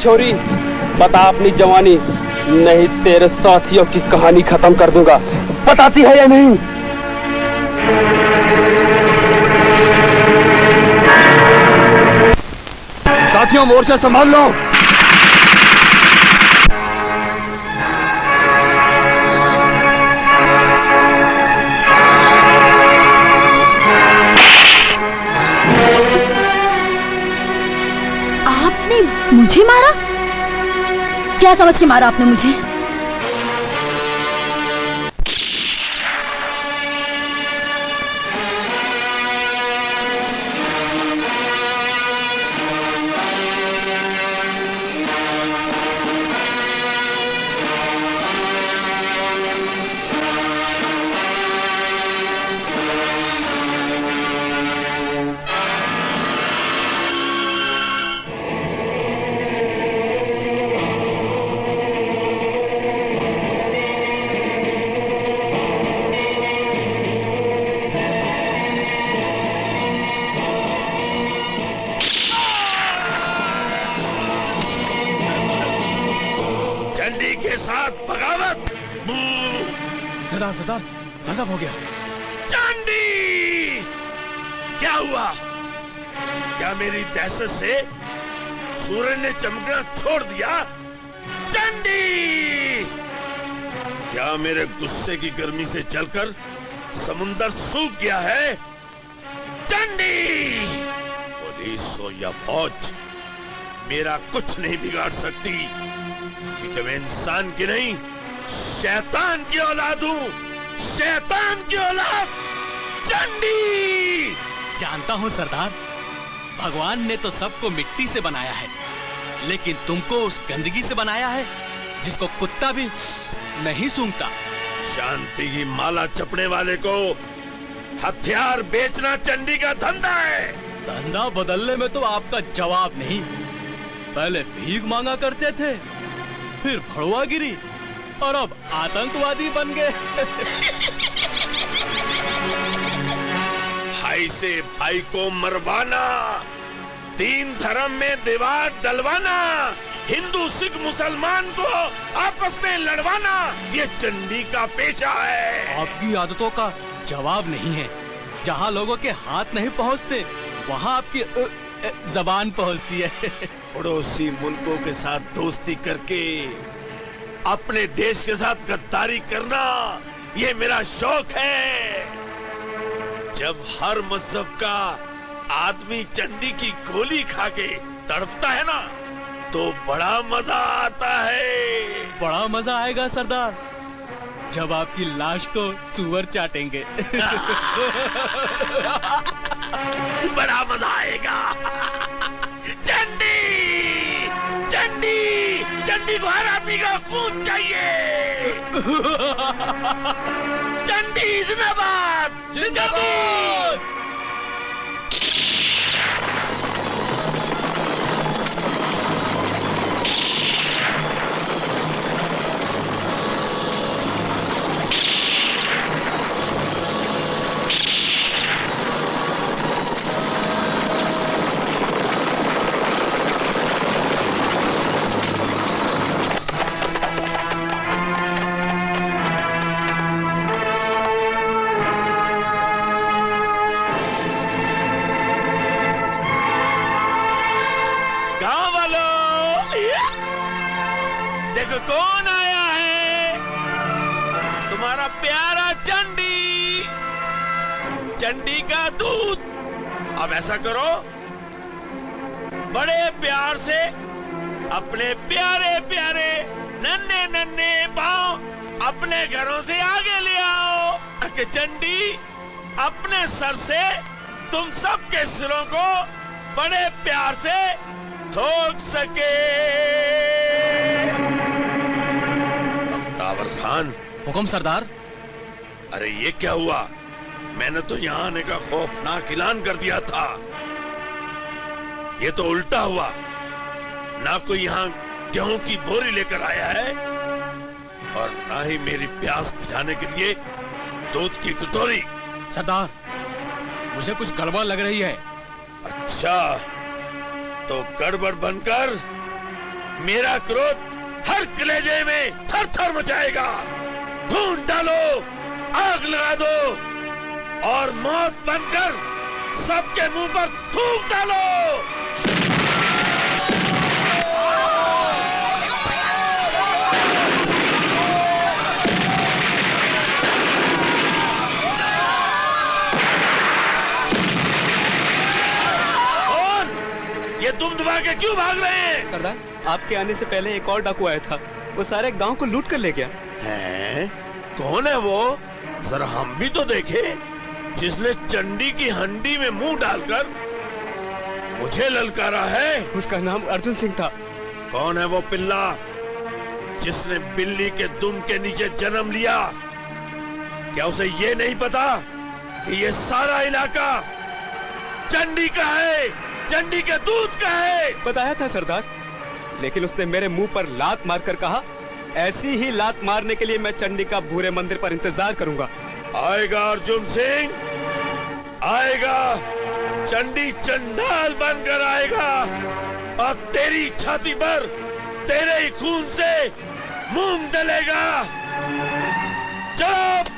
छोरी, बता अपनी जवानी, नहीं तेरे साथियों की कहानी खत्म कर दूंगा। बताती है या नहीं? साथियों, मोर्चा संभाल लो। आपने मुझे मारा? क्या समझ के मारा आपने मुझे? चंडी के साथ बगावत। सरदार, सरदार, गजब हो गया। चंडी, क्या हुआ? क्या मेरी दहशत से सूरज ने चमकना छोड़ दिया? चंडी, क्या मेरे गुस्से की गर्मी से जलकर समुंदर सूख गया है? चंडी, पुलिस हो या फौज, मेरा कुछ नहीं बिगाड़ सकती, क्योंकि मैं इंसान की नहीं, शैतान की औलाद हूँ। शैतान की औलाद। चंडी, जानता हूँ सरदार, भगवान ने तो सबको मिट्टी से बनाया है, लेकिन तुमको उस गंदगी से बनाया है जिसको कुत्ता भी नहीं सूंघता। शांति की माला जपने वाले को हथियार बेचना चंडी का धंधा है। धंधा बदलने में तो आपका जवाब नहीं। पहले भीख मांगा करते थे, फिर भड़वागिरी, और अब आतंकवादी बन गए। भाई से भाई को मरवाना, तीन धर्म में दीवार डलवाना, हिंदू सिख मुसलमान को आपस में लड़वाना, ये चंडी का पेशा है। आपकी आदतों का जवाब नहीं है। जहाँ लोगों के हाथ नहीं पहुँचते, वहाँ आपकी जबान पहुँचती है। पड़ोसी मुल्कों के साथ दोस्ती करके अपने देश के साथ गद्दारी करना, ये मेरा शौक है। जब हर मजहब का आदमी चंडी की गोली खा के तड़पता है ना, तो बड़ा मजा आता है। बड़ा मजा आएगा सरदार, जब आपकी लाश को सुअर चाटेंगे। बड़ा मजा आएगा। चंडी, चंडी, चंडी को हर आदमी का खून चाहिए। चंडी जिंदाबाद, जिंदाबाद। देखो कौन आया है, तुम्हारा प्यारा चंडी, चंडी का दूध। अब ऐसा करो, बड़े प्यार से अपने प्यारे प्यारे नन्हे नन्हे पांव अपने घरों से आगे ले आओ, ताकि चंडी अपने सर से तुम सबके सिरों को बड़े प्यार से ठोक सके। अख्ताबर खान। हुक्म सरदार। अरे ये क्या हुआ? मैंने तो यहाँ आने का खौफनाक ऐलान कर दिया था, ये तो उल्टा हुआ। ना कोई यहाँ गेहूं की बोरी लेकर आया है और ना ही मेरी प्यास बुझाने के लिए दूध की कटोरी। सरदार, मुझे कुछ गड़बड़ लग रही है। अच्छा, तो गड़बड़ बनकर मेरा क्रोध हर कलेजे में थर थर मचाएगा। खून डालो, आग लगा दो और मौत बनकर सबके मुंह पर थूक डालो। ये तुम दबा के क्यों भाग रहे हैं? सरदार, आपके आने से पहले एक और डाकू आया था, वो सारे गांव को लूट कर ले गया। हैं? कौन है वो? जरा हम भी तो देखे, जिसने चंडी की हंडी में मुंह डालकर मुझे ललकारा है। उसका नाम अर्जुन सिंह था। कौन है वो पिल्ला जिसने बिल्ली के दुम के नीचे जन्म लिया? क्या उसे ये नहीं पता कि ये सारा इलाका चंडी का है, चंडी के दूध का है? बताया था सरदार, लेकिन उसने मेरे मुंह पर लात मारकर कहा, ऐसी ही लात मारने के लिए मैं चंडी का भूरे मंदिर पर इंतजार करूंगा। आएगा अर्जुन सिंह, आएगा। चंडी चंडाल बनकर आएगा और तेरी छाती पर तेरे ही खून से मूंग डलेगा। चलो।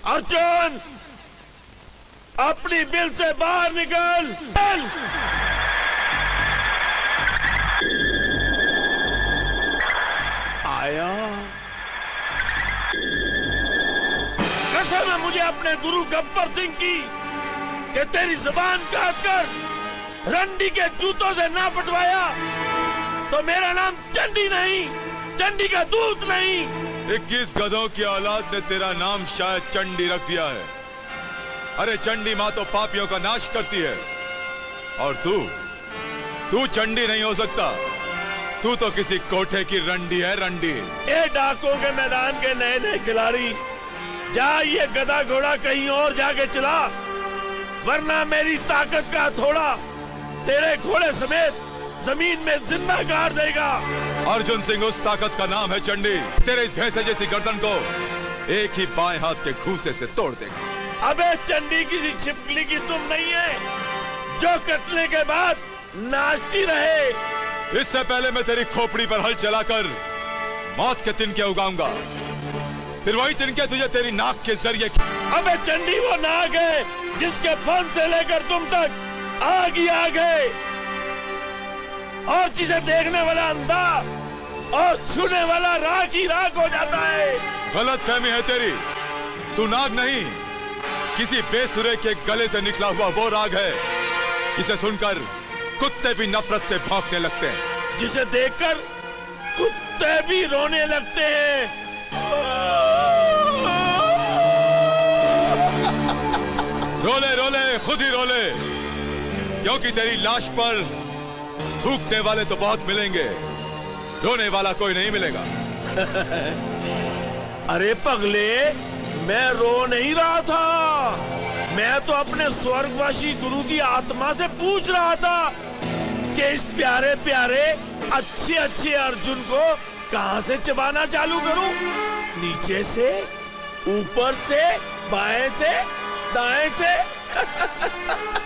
अर्जुन, अपनी बिल से बाहर निकल। आया। कसम है मुझे अपने गुरु गब्बर सिंह की कि तेरी जुबान काटकर रंडी के जूतों से ना पटवाया तो मेरा नाम चंडी नहीं, चंडी का दूत नहीं। 21 गधों की औलाद ने तेरा नाम शायद चंडी रख दिया है। अरे चंडी माँ तो पापियों का नाश करती है, और तू चंडी नहीं हो सकता। तू तो किसी कोठे की रंडी है, रंडी। ये डाकों के मैदान के नए नए खिलाड़ी, जा ये गधा घोड़ा कहीं और जाके चला, वरना मेरी ताकत का थोड़ा तेरे घोड़े समेत जमीन में जिंदा गाड़ देगा। अर्जुन सिंह, उस ताकत का नाम है चंडी। तेरे इस भैंसे जैसी गर्दन को एक ही बाएं हाथ के घूंसे से तोड़ देगा। अबे चंडी किसी छिपकली की तुम नहीं है जो कटने के बाद नाचती रहे। इससे पहले मैं तेरी खोपड़ी पर हल चलाकर मौत के तिनके उगाऊंगा, फिर वही तिनके तुझे तेरी नाक के जरिए। अबे चंडी वो नाक है जिसके फन से लेकर तुम तक आग ही आग है, और जिसे देखने वाला अंधा और छूने वाला राख ही राख हो जाता है। गलत फहमी है तेरी। तू नाग नहीं, किसी बेसुरे के गले से निकला हुआ वो राग है जिसे सुनकर कुत्ते भी नफरत से भौंकने लगते हैं, जिसे देखकर कुत्ते भी रोने लगते हैं। रोले रोले खुद ही रोले, क्योंकि तेरी लाश पर थूकने वाले तो बहुत मिलेंगे, रोने वाला कोई नहीं मिलेगा। अरे पगले, मैं रो नहीं रहा था, मैं तो अपने स्वर्गवासी गुरु की आत्मा से पूछ रहा था कि इस प्यारे प्यारे अच्छे अच्छे अर्जुन को कहां से चबाना चालू करूं? नीचे से, ऊपर से, बाएं से, दाएं से?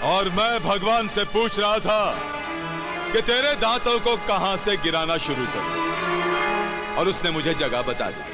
और मैं भगवान से पूछ रहा था कि तेरे दांतों को कहां से गिराना शुरू करूं, और उसने मुझे जगह बता दी।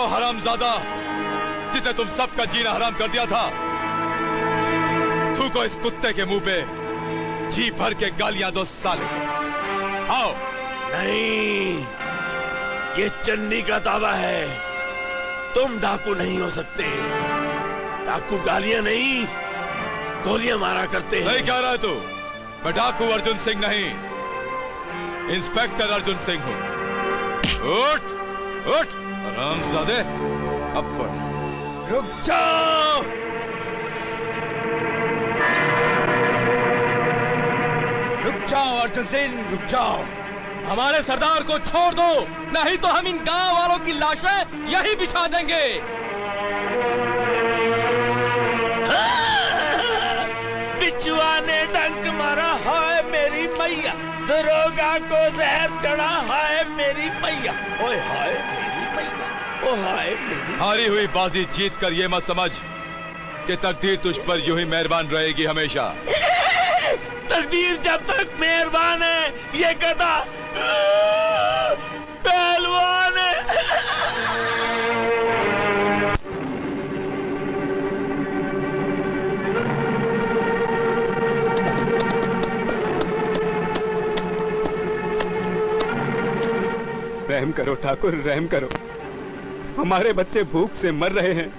हरामजादा जिसने तुम सबका जीना हराम कर दिया था, थूको इस कुत्ते के मुंह पे जी भर के गालियां दो साले को। आओ। नहीं, ये चंडी का दावा है। तुम डाकू नहीं हो सकते। डाकू गालियां नहीं, गोलियां मारा करते हैं। नहीं कह रहा है तू? मैं डाकू अर्जुन सिंह नहीं, इंस्पेक्टर अर्जुन सिंह हूं। उठ उठ हरामजादे, अब पढ़। रुक जाओ। रुक जाओ अर्जुन सिंह, रुक जाओ। हमारे सरदार को छोड़ दो, नहीं तो हम इन गांव वालों की लाशें यहीं बिछा देंगे। बिचुआ ने डंक मारा, हाय मेरी मैया। दरोगा को जहर चढ़ा, हाय मेरी मैया। ओए हाय मेरी मैया, ओ हाय मेरी। हारी हुई बाजी जीत कर ये मत समझ कि तकदीर तुझ पर यूं ही मेहरबान रहेगी हमेशा। तकदीर जब तक मेहरबान है, ये गधा पहलवान है। रहम करो ठाकुर, रहम करो। हमारे बच्चे भूख से मर रहे हैं,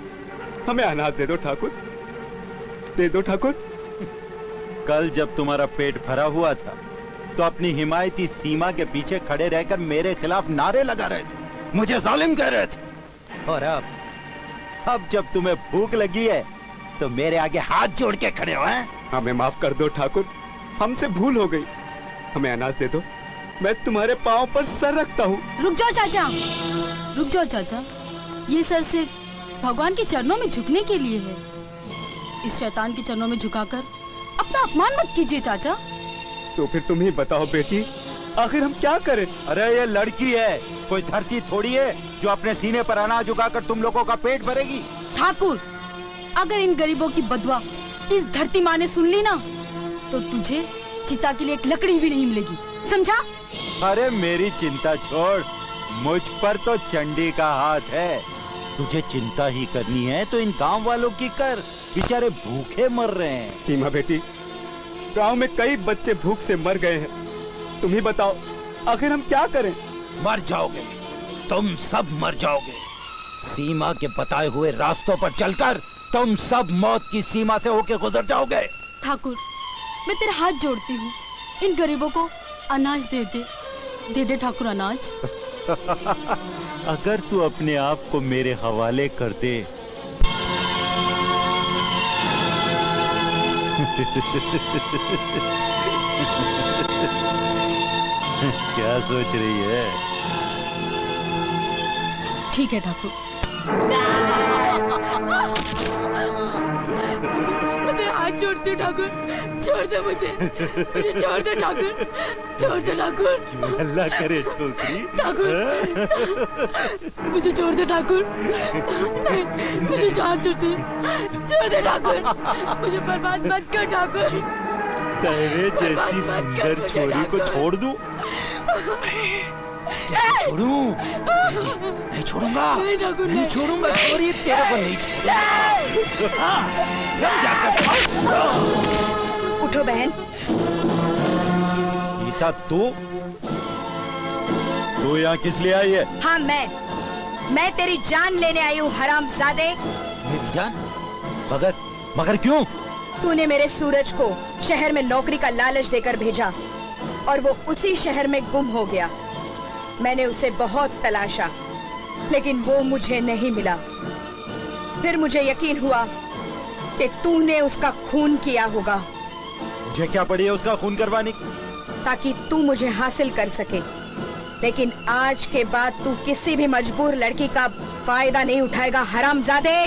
हमें अनाज दे दो ठाकुर, दे दो ठाकुर। कल जब तुम्हारा पेट भरा हुआ था तो अपनी हिमायती सीमा के पीछे खड़े रहकर मेरे खिलाफ नारे लगा रहे थे, मुझे जालिम कह रहे थे। और अब जब तुम्हें भूख लगी है तो मेरे आगे हाथ जोड़ के खड़े हो हैं? हमें माफ कर दो ठाकुर, हमसे भूल हो गई, हमें अनाज दे दो, मैं तुम्हारे पांव पर सर रखता हूँ। रुक जाओ चाचा, रुक जाओ चाचा। ये सर सिर्फ भगवान के चरणों में झुकने के लिए है। इस शैतान के चरणों में झुकाकर अपना अपमान मत कीजिए चाचा। तो फिर तुम ही बताओ बेटी, आखिर हम क्या करें? अरे ये लड़की है, कोई धरती थोड़ी है जो अपने सीने पर अनाज उगाकर तुम लोगों का पेट भरेगी। ठाकुर, अगर इन गरीबों की बदुआ इस धरती माँ ने सुन ली ना, तो तुझे चिता के लिए एक लकड़ी भी नहीं मिलेगी, समझा? अरे मेरी चिंता छोड़, मुझ पर तो चंडी का हाथ है। तुझे चिंता ही करनी है तो इन गांव वालों की कर, बेचारे भूखे मर रहे हैं। सीमा बेटी, गांव में कई बच्चे भूख से मर गए हैं, तुम ही बताओ आखिर हम क्या करें? मर जाओगे, तुम सब मर जाओगे। सीमा के बताए हुए रास्तों पर चलकर तुम सब मौत की सीमा से होके गुजर जाओगे। ठाकुर, मैं तेरे हाथ जोड़ती हूँ, इन गरीबों को अनाज दे दे, दे दे ठाकुर अनाज। अगर तू अपने आप को मेरे हवाले कर दे क्या सोच रही है? ठीक है ठाकुर। मैं तेरे हाथ जोड़ती हूँ ठाकुर, छोड़ दे मुझे छोड़ दे ठाकुर, छोड़ दे ठाकुर। अल्लाह करे छोकरी। ठाकुर, मुझे छोड़ दे ठाकुर, नहीं, मुझे हाथ जोड़ती हूँ, छोड़ दे ठाकुर, मुझे बर्बाद मत कर ठाकुर। तेरे जैसी सुंदर छोरी को छोड़ दूं? छोड़ूं? नहीं छोड़ूंगा, नहीं छोड़ूंगा छोरी, तेरे को नहीं छोड़ूंगा। समझा कर? उठो बहन। गीता, तू यहाँ किस लिए आई है? हाँ मैं तेरी जान लेने आई हूँ हरामजादे। मेरी जान? मगर क्यों? तूने मेरे सूरज को शहर में नौकरी का लालच देकर भेजा और वो उसी शहर में गुम हो गया। मैंने उसे बहुत तलाशा लेकिन वो मुझे नहीं मिला। फिर मुझे यकीन हुआ कि तूने उसका खून किया होगा। मुझे क्या पड़ी है उसका खून करवाने की? ताकि तू मुझे हासिल कर सके। लेकिन आज के बाद तू किसी भी मजबूर लड़की का फायदा नहीं उठाएगा हरामजादे।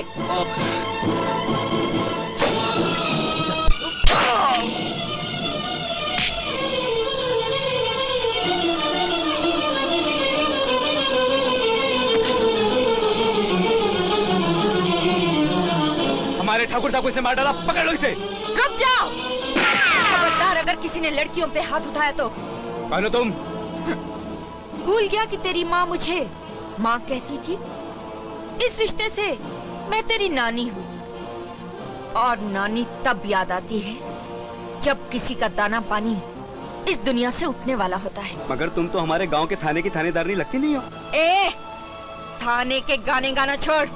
हमारे ठाकुर साहब को इसने मार डाला, पकड़ लो इसे। रुक जाओ, खबरदार अगर किसी ने लड़कियों पे हाथ उठाया तो। कौन हो तुम? भूल गया कि तेरी माँ मुझे माँ कहती थी? इस रिश्ते से मैं तेरी नानी हूँ, और नानी तब याद आती है जब किसी का दाना पानी इस दुनिया से उठने वाला होता है। मगर तुम तो हमारे गांव के थाने की थानेदारनी लगती नहीं हो। ए, थाने के गाने गाना छोड़,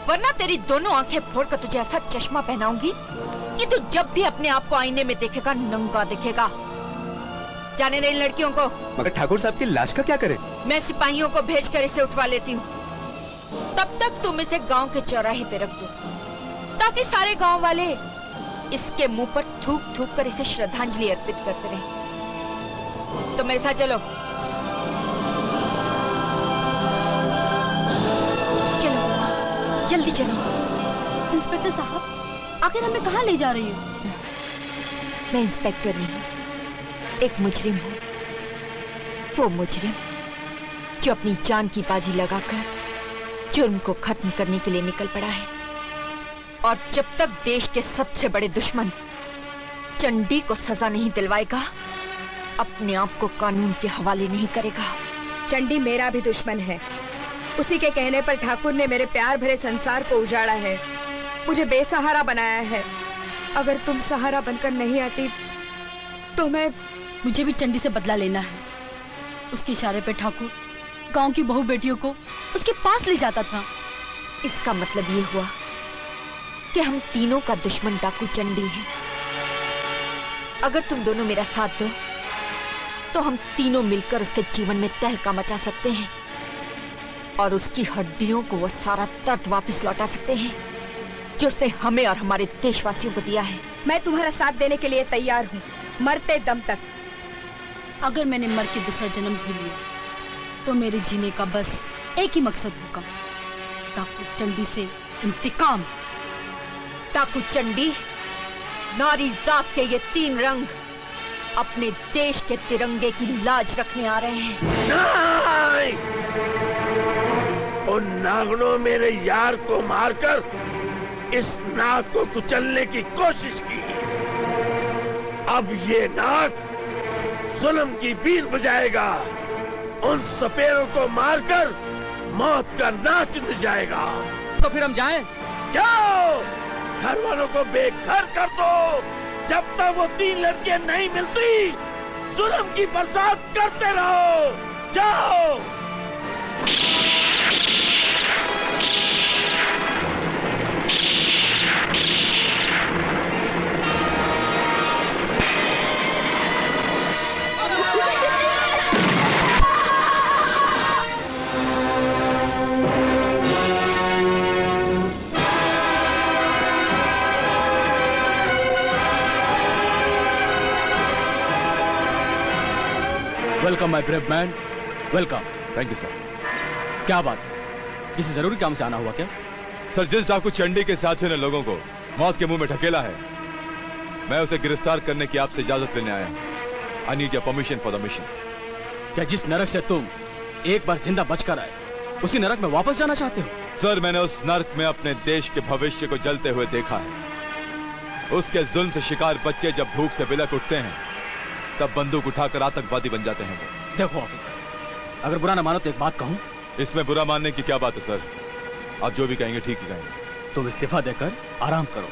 वरना तेरी दोनों आंखें फोड़कर तुझे ऐसा चश्मा पहनाऊंगी कि तू जब भी अपने आप को आईने में देखेगा नंगा दिखेगा। जाने दे इन लड़कियों को। मगर ठाकुर साहब की लाश का क्या करे? मैं सिपाहियों को भेजकर इसे उठवा लेती हूँ। तब तक तुम इसे गांव के चौराहे पे रख दो, ताकि सारे गांव वाले इसके मुंह पर थूक थूक कर इसे श्रद्धांजलि अर्पित करते रहें। तो मेरे साथ चलो। चलो, जल्दी चलो। इंस्पेक्टर साहब, आखिर हमें कहाँ ले जा रही हो? मैं इंस्पेक्टर नहीं, एक मुजरिम हूँ। वो मुजरिम जो अपनी जान की बाजी लगाकर जुर्म को खत्म करने के लिए निकल पड़ा है, और जब तक देश के सबसे बड़े दुश्मन चंडी को सजा नहीं दिलवाएगा, अपने आप को कानून के हवाले नहीं करेगा। चंडी मेरा भी दुश्मन है। उसी के कहने पर ठाकुर ने मेरे प्यार भरे संसार को उजाड़ा है, मुझे बेसहारा बनाया है। अगर तुम सहारा बनकर नहीं आती तो मुझे भी चंडी से बदला लेना है। उसके इशारे पे ठाकुर गांव की बहू बेटियों को उसके पास ले जाता था। इसका मतलब ये हुआ कि हम तीनों का दुश्मन डाकू चंडी है। अगर तुम दोनों मेरा साथ दो तो हम तीनों मिलकर उसके जीवन में तहलका मचा सकते हैं, और उसकी हड्डियों को वो सारा दर्द वापस लौटा सकते हैं जो उसने हमें और हमारे देशवासियों को दिया है। मैं तुम्हारा साथ देने के लिए तैयार हूँ, मरते दम तक। अगर मैंने मर के दूसरा जन्म भी लिया तो मेरे जीने का बस एक ही मकसद होगा, डाकू चंडी से इंतकाम। डाकू चंडी, नारी जात के ये तीन रंग अपने देश के तिरंगे की लाज रखने आ रहे हैं। नहीं! उन नागनों मेरे यार को मारकर इस नाग को कुचलने की कोशिश की। अब ये नाग जुल्म की बीन बजाएगा, उन सपेरों को मारकर मौत का नाच इंद जाएगा। तो फिर हम जाएं? जाओ, घर वालों को बेघर कर दो। जब तक वो तीन लड़कियां नहीं मिलती, जुल्म की बरसात करते रहो। जाओ। Welcome my brave man, welcome. Thank you sir. क्या बात है, किसी जरूरी काम से आना हुआ क्या? सर, जिस डाकू चंडी के साथियों ने लोगों को मौत के मुंह में ढकेला है, मैं उसे गिरफ्तार करने की आपसे इजाजत लेने आया हूं। I need your permission for the mission. क्या जिस नरक से तुम एक बार जिंदा बचकर आए, उसी नरक में वापस जाना चाहते हो? सर, मैंने उस नर्क में अपने देश के भविष्य को जलते हुए देखा है। उसके जुल्म से शिकार बच्चे जब भूख से बिलक उठते हैं, तब बंदूक उठाकर आतंकवादी बन जाते हैं वो। देखो ऑफिसर, अगर बुरा ना मानो तो एक बात कहूं। इसमें बुरा मानने की क्या बात है सर? आप जो भी कहेंगे ठीक ही कहेंगे। तुम इस्तीफा देकर आराम करो।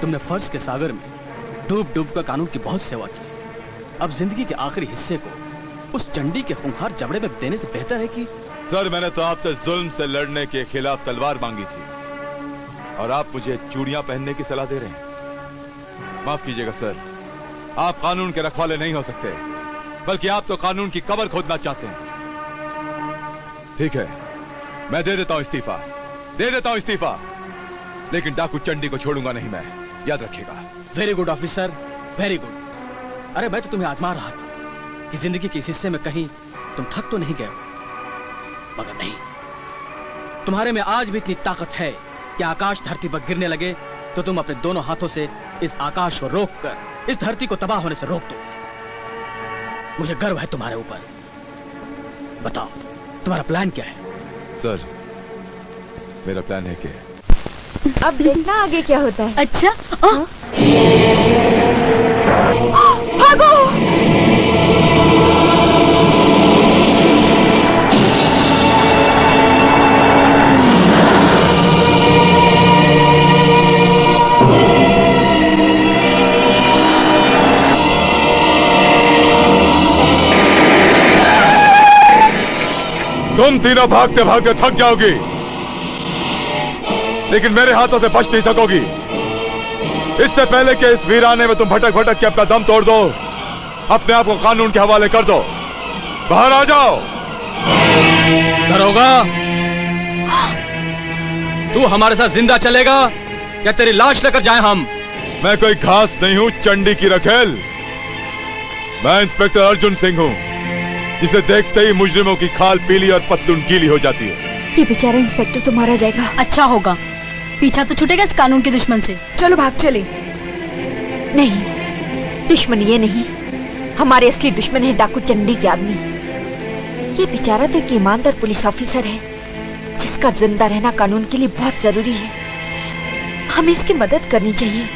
तुमने फर्ज के सागर में डूब डूब कर कानून की बहुत सेवा की। अब जिंदगी के आखिरी हिस्से को उस चंडी के खूंखार जबड़े में देने से बेहतर है कि... सर, मैंने तो आपसे जुल्म से लड़ने के खिलाफ तलवार मांगी थी, और आप मुझे चूड़ियां पहनने की सलाह दे रहे हैं। माफ कीजिएगा सर, आप कानून के रखवाले नहीं हो सकते, बल्कि आप तो कानून की कब्र खोदना चाहते हैं। ठीक है, मैं दे देता हूं इस्तीफा, दे देता हूं इस्तीफा, लेकिन डाकू चंडी को छोड़ूंगा नहीं मैं, याद रखिएगा। Very good officer, very good. अरे मैं तो तुम्हें आजमा रहा था कि जिंदगी के इस हिस्से में कहीं तुम थक तो नहीं गए हो, मगर नहीं, तुम्हारे में आज भी इतनी ताकत है कि आकाश धरती पर गिरने लगे तो तुम अपने दोनों हाथों से इस आकाश को रोककर इस धरती को तबाह होने से रोक दो। मुझे गर्व है तुम्हारे ऊपर। बताओ, तुम्हारा प्लान क्या है? सर, मेरा प्लान है कि अब देखना आगे क्या होता है। अच्छा, भागो! तुम तीनों भागते भागते थक जाओगी, लेकिन मेरे हाथों से बच नहीं सकोगी। इससे पहले कि इस वीराने में तुम भटक भटक के अपना दम तोड़ दो, अपने आप को कानून के हवाले कर दो। बाहर आ जाओ। दरोगा, तू हमारे साथ जिंदा चलेगा या तेरी लाश लेकर जाएं हम? मैं कोई घास नहीं हूं चंडी की रखेल। मैं इंस्पेक्टर अर्जुन सिंह हूं, जिसे देखते ही मुजरिमों की खाल पीली और पतलून गीली हो जाती है। ये बेचारा इंस्पेक्टर तो मारा जाएगा। अच्छा होगा, पीछा तो छूटेगा इस कानून के दुश्मन से। चलो भाग चले। नहीं, दुश्मन ये नहीं, हमारे असली दुश्मन है डाकू चंडी के आदमी। ये बेचारा तो एक ईमानदार पुलिस ऑफिसर है, जिसका जिंदा रहना कानून के लिए बहुत जरूरी है। हमें इसकी मदद करनी चाहिए।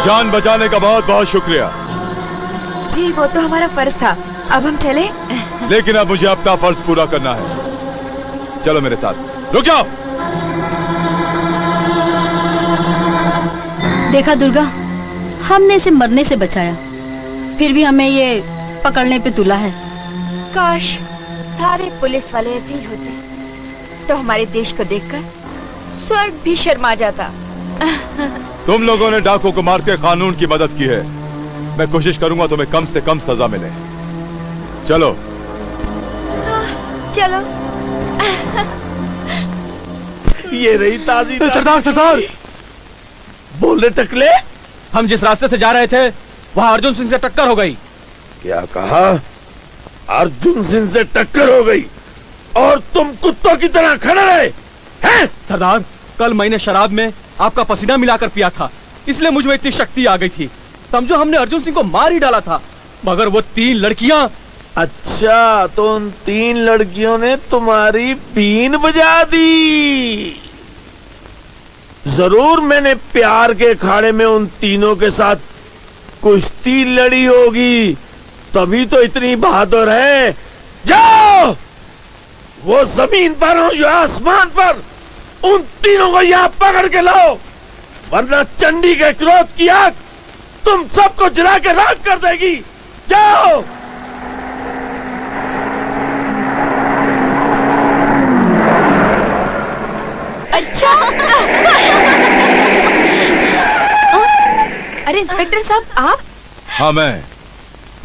जान बचाने का बहुत बहुत शुक्रिया। जी वो तो हमारा फर्ज था, अब हम चले। लेकिन अब मुझे अपना फर्ज पूरा करना है। चलो मेरे साथ। रुक जाओ। देखा दुर्गा, हमने इसे मरने से बचाया, फिर भी हमें ये पकड़ने पे तुला है। काश सारे पुलिस वाले ऐसे ही होते, तो हमारे देश को देखकर स्वर्ग भी शर्मा जाता। तुम लोगों ने डाकू को मार के कानून की मदद की है। मैं कोशिश करूंगा तुम्हें कम से कम सजा मिले। चलो चलो। ये रही ताजी। सरदार, सरदार, बोले टकले, हम जिस रास्ते से जा रहे थे वहां अर्जुन सिंह से टक्कर हो गई। क्या कहा? अर्जुन सिंह से टक्कर हो गई और तुम कुत्तों की तरह खड़े रहे हैं? सरदार, कल मैंने शराब में आपका पसीना मिलाकर पिया था, इसलिए मुझ में इतनी शक्ति आ गई थी। समझो हमने अर्जुन सिंह को मार ही डाला था, मगर वो 3 लड़कियां। अच्छा, तो उन 3 लड़कियों ने तुम्हारी बीन बजा दी। जरूर मैंने प्यार के अखाड़े में उन तीनों के साथ कुश्ती लड़ी होगी, तभी तो इतनी बहादुर है। जाओ, वो जमीन पर हो या आसमान पर, उन तीनों को यहाँ पकड़ के लाओ, वरना चंडी के क्रोध की आग तुम सबको जला के राख कर देगी। जाओ। अच्छा। अरे इंस्पेक्टर साहब, आप? हाँ मैं।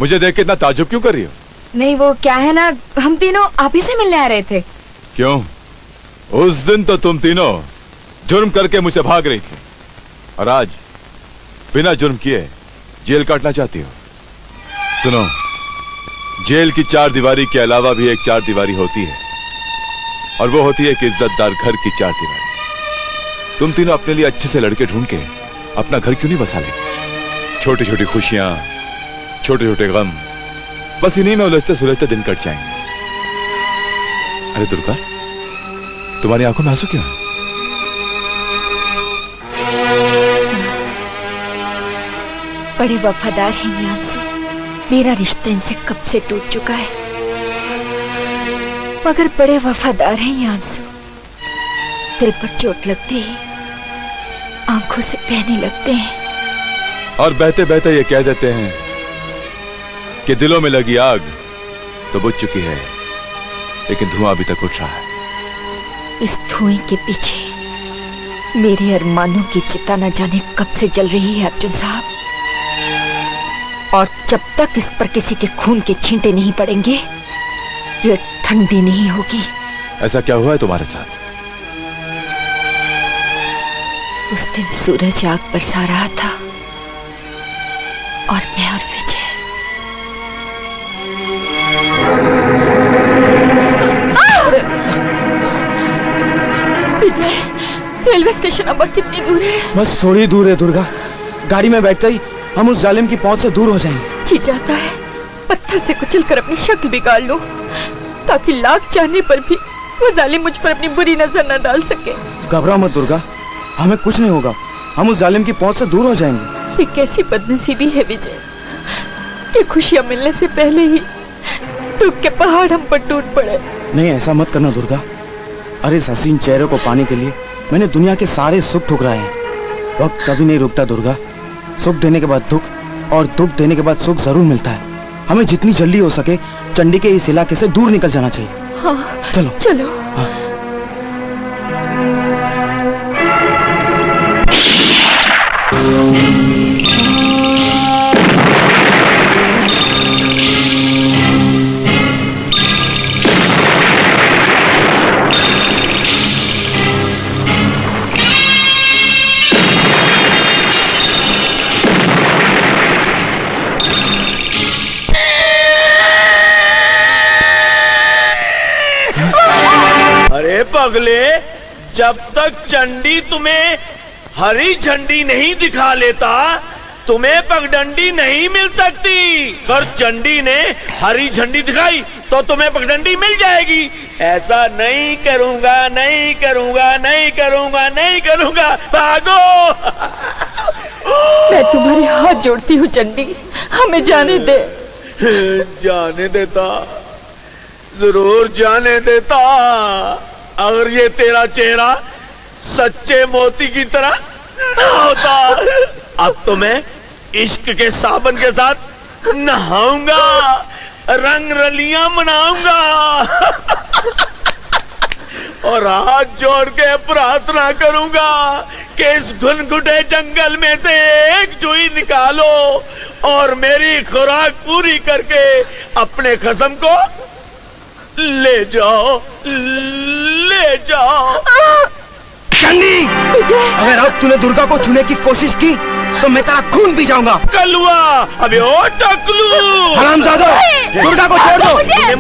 मुझे देख के इतना ताजुब क्यों कर रही हो? नहीं, वो क्या है ना, हम तीनों आप ही से मिलने आ रहे थे। क्यों? उस दिन तो तुम तीनों जुर्म करके मुझसे भाग रही थी, और आज बिना जुर्म किए जेल काटना चाहती हो। सुनो, जेल की 4 दीवारी के अलावा भी एक 4 दीवारी होती है, और वो होती है एक इज्जतदार घर की 4 दीवारी। तुम तीनों अपने लिए अच्छे से लड़के ढूंढ के अपना घर क्यों नहीं बसा लेते? छोटी छोटी खुशियां, छोटे छोटे गम, बस इन्हीं में उलझते सुलझते दिन कट जाएंगे। अरे दुर्गा, तुम्हारी आंखों में आंसू क्यों है? बड़े वफादार हैं ये आंसू। मेरा रिश्ता इनसे कब से टूट चुका है, मगर बड़े वफादार हैं ये आंसू। दिल पर चोट लगते ही आंखों से बहने लगते हैं, और बहते बहते ये कह देते हैं कि दिलों में लगी आग तो बुझ चुकी है, लेकिन धुआं अभी तक उठ रहा है। इस धुएं के पीछे मेरे अरमानों की चिता न जाने कब से जल रही है अर्जुन साहब, और जब तक इस पर किसी के खून के छींटे नहीं पड़ेंगे ये ठंडी नहीं होगी। ऐसा क्या हुआ है तुम्हारे साथ? उस दिन सूरज आग बरसा रहा था, और मैं और विजय रेलवे स्टेशन अब कितनी दूर है? बस थोड़ी दूर है दुर्गा, गाड़ी में बैठते ही हम उस जालिम की पहुंच से दूर हो जाएंगे। जी जाता है पत्थर से कुचलकर अपनी शक्ल बिगाड़ लूं, ताकि लाख चाहने पर भी वो जालिम मुझ पर अपनी बुरी नजर न डाल सके। घबराओ मत दुर्गा, हमें कुछ नहीं होगा, हम उस जालिम की पहुंच से दूर हो जाएंगे। ये कैसी बदनसीबी है विजय कि खुशियां मिलने से पहले ही दुख के पहाड़ हम पर टूट पड़े। नहीं, ऐसा मत करना दुर्गा। अरे इस हसीन चेहरे को पाने के लिए मैंने दुनिया के सारे सुख ठुकराए हैं। वक्त कभी नहीं रुकता दुर्गा, सुख देने के बाद दुख और दुख देने के बाद सुख जरूर मिलता है। हमें जितनी जल्दी हो सके चंडी के इस इलाके से दूर निकल जाना चाहिए। हाँ, चलो चलो। हाँ। अरे पगले, जब तक चंडी तुम्हें हरी झंडी नहीं दिखा लेता तुम्हें पगडंडी नहीं मिल सकती। अगर चंडी ने हरी झंडी दिखाई तो तुम्हें पगडंडी मिल जाएगी। ऐसा नहीं करूंगा, नहीं करूंगा, नहीं करूंगा, नहीं करूंगा। भागो। मैं तुम्हारे हाथ जोड़ती हूँ चंडी, हमें जाने दे। जाने देता, जरूर जाने देता, अगर ये तेरा चेहरा सच्चे मोती की तरह न होता। अब तो मैं इश्क के साबन के साथ नहाऊंगा, रंग रलियां मनाऊंगा और हाथ जोड़ के प्रार्थना करूंगा कि इस घुनघुटे जंगल में से एक जुई निकालो और मेरी खुराक पूरी करके अपने खसम को ले जाओ, ले जाओ। चंडी, अगर अब तूने दुर्गा को छूने की कोशिश की तो मैं तेरा खून पी जाऊंगा। कलुआ, अबे ओ टकलू, हरामजादा, दुर्गा को छोड़ दो,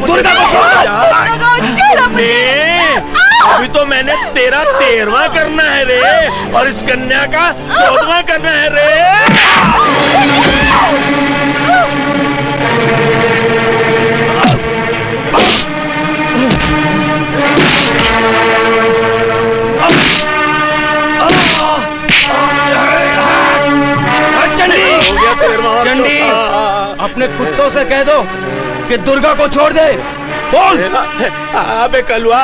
दुर्गा को छोड़ दो। अभी तो मैंने तेरा 13वां करना है रे, और इस कन्या का 14वां करना है रे। चंडी, अपने कुत्तों से कह दो कि दुर्गा को छोड़ दे। बोल। अबे कलुआ,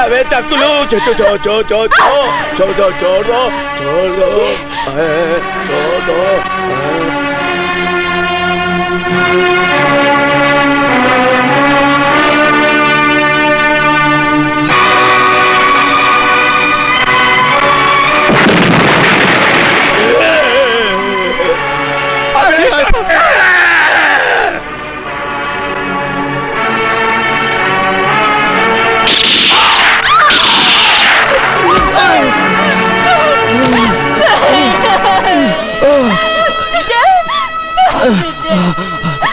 अबे टकलू, छोड़ दो, छोड़ दो, छोड़ दो, छोड़ दो, छोड़ दो।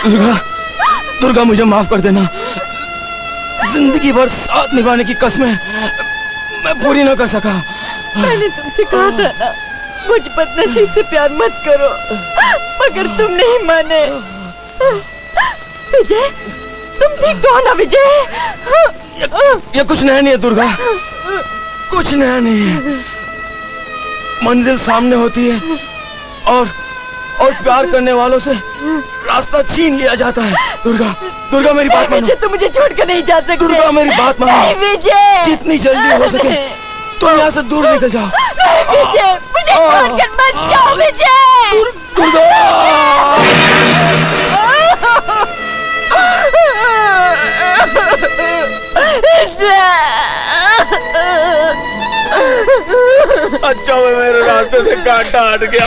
दुर्गा, दुर्गा मुझे माफ कर देना। जिंदगी भर साथ निभाने की कसमें मैं पूरी न कर सका। मैंने तुमसे कहा था ना, मुझ बदनसीब से प्यार मत करो, मगर तुम नहीं माने। विजय, तुम ठीक तो हो ना विजय? ये कुछ नया नहीं है दुर्गा, कुछ नया नहीं है। मंजिल सामने होती है और प्यार करने वालों से रास्ता छीन लिया जाता है। दुर्गा, दुर्गा मेरी बात मानो। तुम मुझे छोड़कर नहीं जा सकते। दुर्गा मेरी बात मानो। विजय, जितनी जल्दी हो सके तुम यहाँ से दूर निकल जाओ। विजय, मुझे छोड़कर मत जाओ विजय। दुर्गा, अच्छा वो मेरे रास्ते से कांटा हट गया।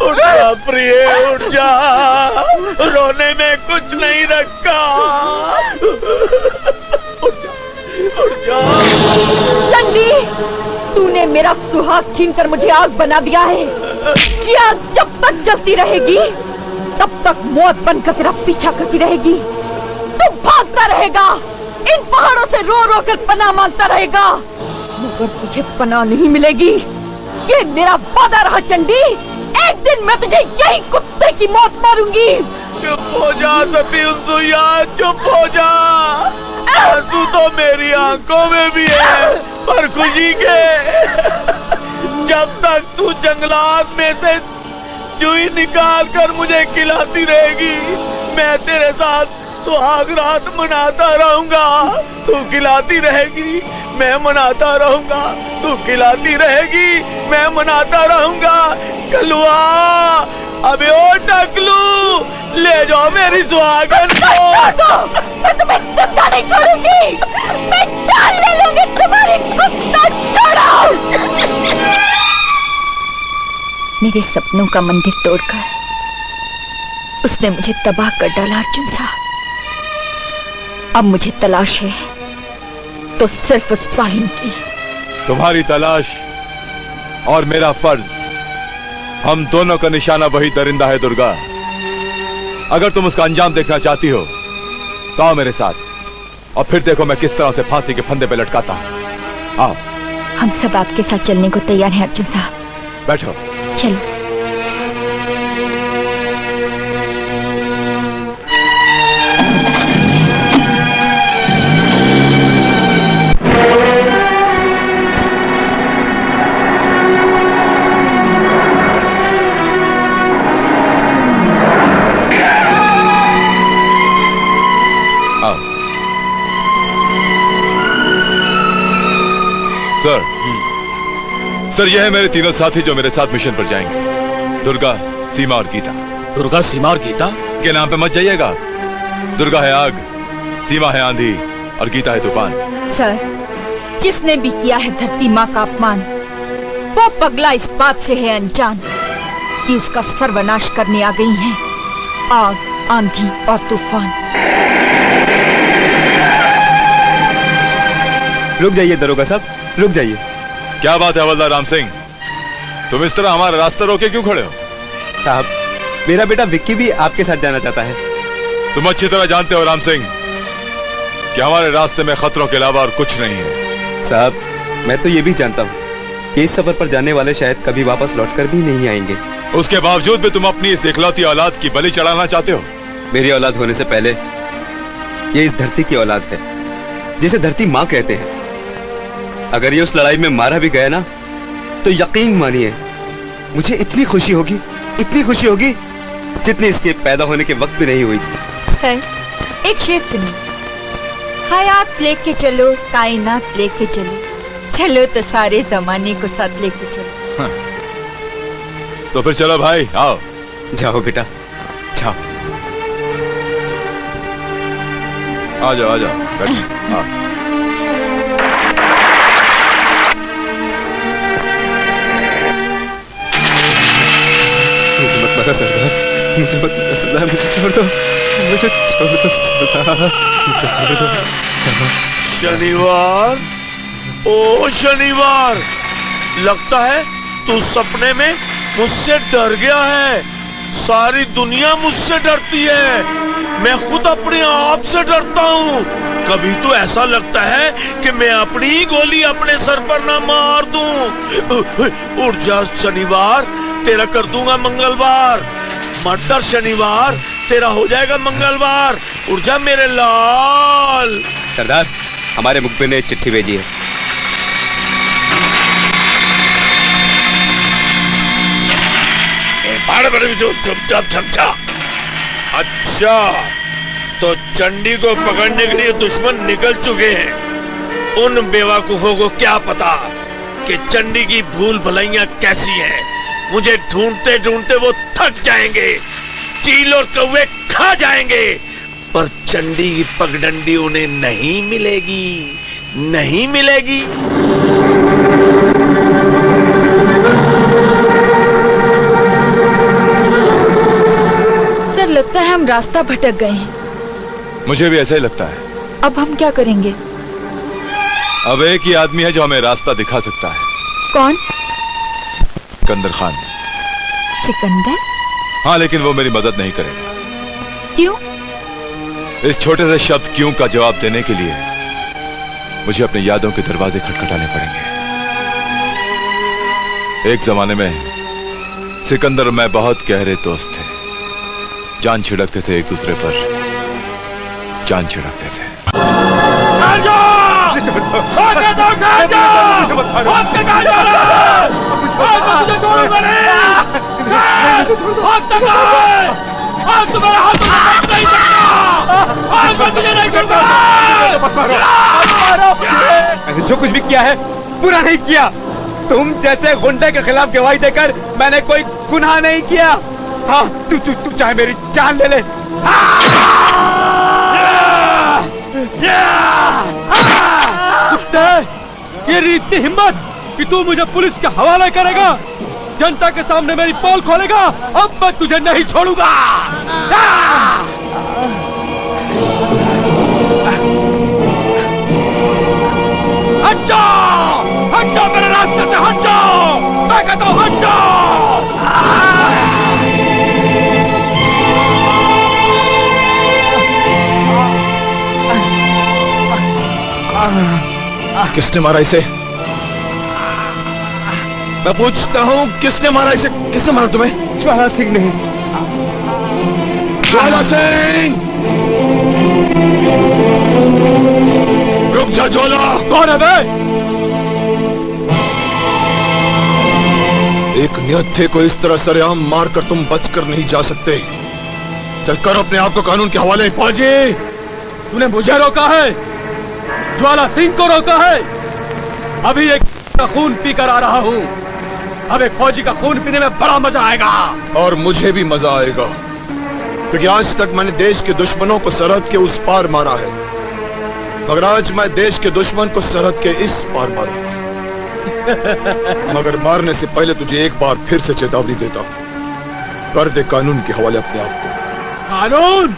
उठ जा प्रिय, उठ जा, रोने में कुछ नहीं रखा। उठ जा, उठ जा। चंडी, तूने मेरा सुहाग छीनकर मुझे आग बना दिया है। कि आग जब तक जलती रहेगी तब तक मौत बनकर तेरा पीछा करती रहेगी। तू भागता रहेगा, इन पहाड़ों से रो रो कर पनाह मांगता रहेगा, मगर तुझे पनाह नहीं मिलेगी। ये मेरा वादा रहा चंडी, एक दिन मैं तुझे यही कुत्ते की मौत मारूंगी। चुप हो जा सती उनसुइया, चुप हो जा। आंसू तो मेरी आंखों में भी है, पर खुशी के। जब तक तू जंगलात में से जुई निकाल कर मुझे खिलाती रहेगी, मैं तेरे साथ सुहाग रात मनाता रहूंगा, तू खिलाती रहेगी, मैं मनाता रहूंगा, तू खिलाती रहेगी, मैं मनाता रहूंगा। कलुआ, अबे ओ टकलू, ले जाओ मेरी सुहागन को। मैं तुम्हें जिंदा नहीं छोड़ूंगी, मैं जान ले लूंगी तुम्हारी। कुत्ता छोड़ो। मेरे सपनों का मंदिर तोड़कर उसने मुझे तबाह कर डाला अर्जुन साहब। अब मुझे तलाश है तो सिर्फ उस सालिम की। तुम्हारी तलाश और मेरा फर्ज, हम दोनों का निशाना वही दरिंदा है दुर्गा। अगर तुम उसका अंजाम देखना चाहती हो तो आओ मेरे साथ और फिर देखो मैं किस तरह से फांसी के फंदे पे लटकाता हूं। आओ। हम सब आपके साथ चलने को तैयार हैं अर्जुन साहब। बैठो। चलो। सर, यह है मेरे तीनों साथी जो मेरे साथ मिशन पर जाएंगे। दुर्गा, सीमा और गीता। दुर्गा, सीमा और गीता के नाम पे मत जाइएगा। दुर्गा है आग, सीमा है आंधी और गीता है तूफान। सर, जिसने भी किया है धरती माँ का अपमान, वो पगला इस बात से है अनजान कि उसका सर्वनाश करने आ गई हैं आग, आंधी और तूफान। रुक जाइए दरोगा साहब, रुक जाइए। क्या बात है हवलदार राम सिंह, तुम इस तरह हमारा रास्ता रोके क्यों खड़े हो? साहब, मेरा बेटा विक्की भी आपके साथ जाना चाहता है। तुम अच्छी तरह जानते हो राम सिंह कि हमारे रास्ते में खतरों के अलावा और कुछ नहीं है। साहब, मैं तो ये भी जानता हूँ कि इस सफर पर जाने वाले शायद कभी वापस लौटकर भी नहीं आएंगे। उसके बावजूद भी तुम अपनी इस इकलौती औलाद की बलि चढ़ाना चाहते हो? मेरी औलाद होने से पहले ये इस धरती की औलाद है, जिसे धरती माँ कहते हैं। अगर ये उस लड़ाई में मारा भी गया ना, तो यकीन मानिए मुझे इतनी खुशी होगी जितनी इसके पैदा होने के वक्त भी नहीं हुई थी। एक शेर सुनो। हयात लेके चलो, कायनात लेके चलो, चलो तो सारे जमाने को साथ लेके चलो। हाँ। तो फिर चलो भाई, आओ। जाओ बेटा, जाओ। आ जाओ बैठो। हाँ। मुझे मत मारा सरदार, मुझे मत मारा सरदार, मुझे छोड़ दो, मुझे छोड़ दो सरदार, मुझे छोड़ दो। शनिवार, ओ शनिवार, लगता है तू सपने में मुझसे डर गया है। सारी दुनिया मुझसे डरती है, मैं खुद अपने आप से डरता हूँ। कभी तो ऐसा लगता है कि मैं अपनी ही गोली अपने सर पर ना मार दूं। उठ जा शनिवार, तेरा कर दूंगा मंगलवार। मत डर शनिवार, तेरा हो जाएगा मंगलवार। उठ जा मेरे लाल। सरदार, हमारे मुखबिर ने चिट्ठी भेजी है। चुपचाप चमचा। अच्छा, तो चंडी को पकड़ने के लिए दुश्मन निकल चुके हैं। उन बेवकूफों को क्या पता कि चंडी की भूल भलाइयां कैसी हैं। मुझे ढूंढते ढूंढते वो थक जाएंगे, चील और कौवे खा जाएंगे, पर चंडी की पगडंडी उन्हें नहीं मिलेगी, नहीं मिलेगी। सर, लगता है हम रास्ता भटक गए हैं। मुझे भी ऐसा ही लगता है। अब हम क्या करेंगे? अब एक ही आदमी है जो हमें रास्ता दिखा सकता है। कौन? सिकंदर खान। सिकंदर? हाँ, लेकिन वो मेरी मदद नहीं करेगा। क्यों? इस छोटे से शब्द क्यों का जवाब देने के लिए मुझे अपनी यादों के दरवाजे खटखटाने पड़ेंगे। एक जमाने में सिकंदर और मैं बहुत गहरे दोस्त थे। जान छिड़कते थे एक दूसरे पर, जान छिड़कते थे। तुम्हारे हाथों में बच नहीं सकता। आज मैं तुझे नहीं छोड़ूंगा। मैंने जो कुछ भी किया है पूरा नहीं किया। तुम जैसे गुंडे के खिलाफ गवाही देकर मैंने कोई गुनाह नहीं किया। हाँ, तू चाहे मेरी जान ले ले। कुत्ते, तेरी इतनी हिम्मत कि तू मुझे पुलिस के हवाले करेगा, जनता के सामने मेरी पोल खोलेगा। अब मैं तुझे नहीं छोड़ूंगा। हट जाओ, हट जाओ मेरे रास्ते से, हट जाओ, मैं कहता हूँ हट जाओ। किसने मारा इसे? मैं पूछता हूँ किसने मारा इसे? किसने मारा तुम्हें? ज्वाला सिंह ने। ज्वाला सिंह! रुक जा ज्वाला! कौन है बे? एक निहत्थे को इस तरह सरेआम मारकर तुम बचकर नहीं जा सकते। चलकर अपने आप को कानून के हवाले। फौजी, तूने मुझे रोका है, ज्वाला सिंह को रोका है। अभी एक का खून पीकर आ रहा हूँ। अब एक फौजी का खून पीने में बड़ा मजा आएगा। और मुझे भी मजा आएगा, क्योंकि आज तक मैंने देश के दुश्मनों को सरहद के उस पार मारा है, मगर आज मैं देश के दुश्मन को सरहद के इस पार मारूंगा। मगर मारने से पहले तुझे एक बार फिर से चेतावनी देता हूं, कर दे कानून के हवाले अपने आप को। कानून?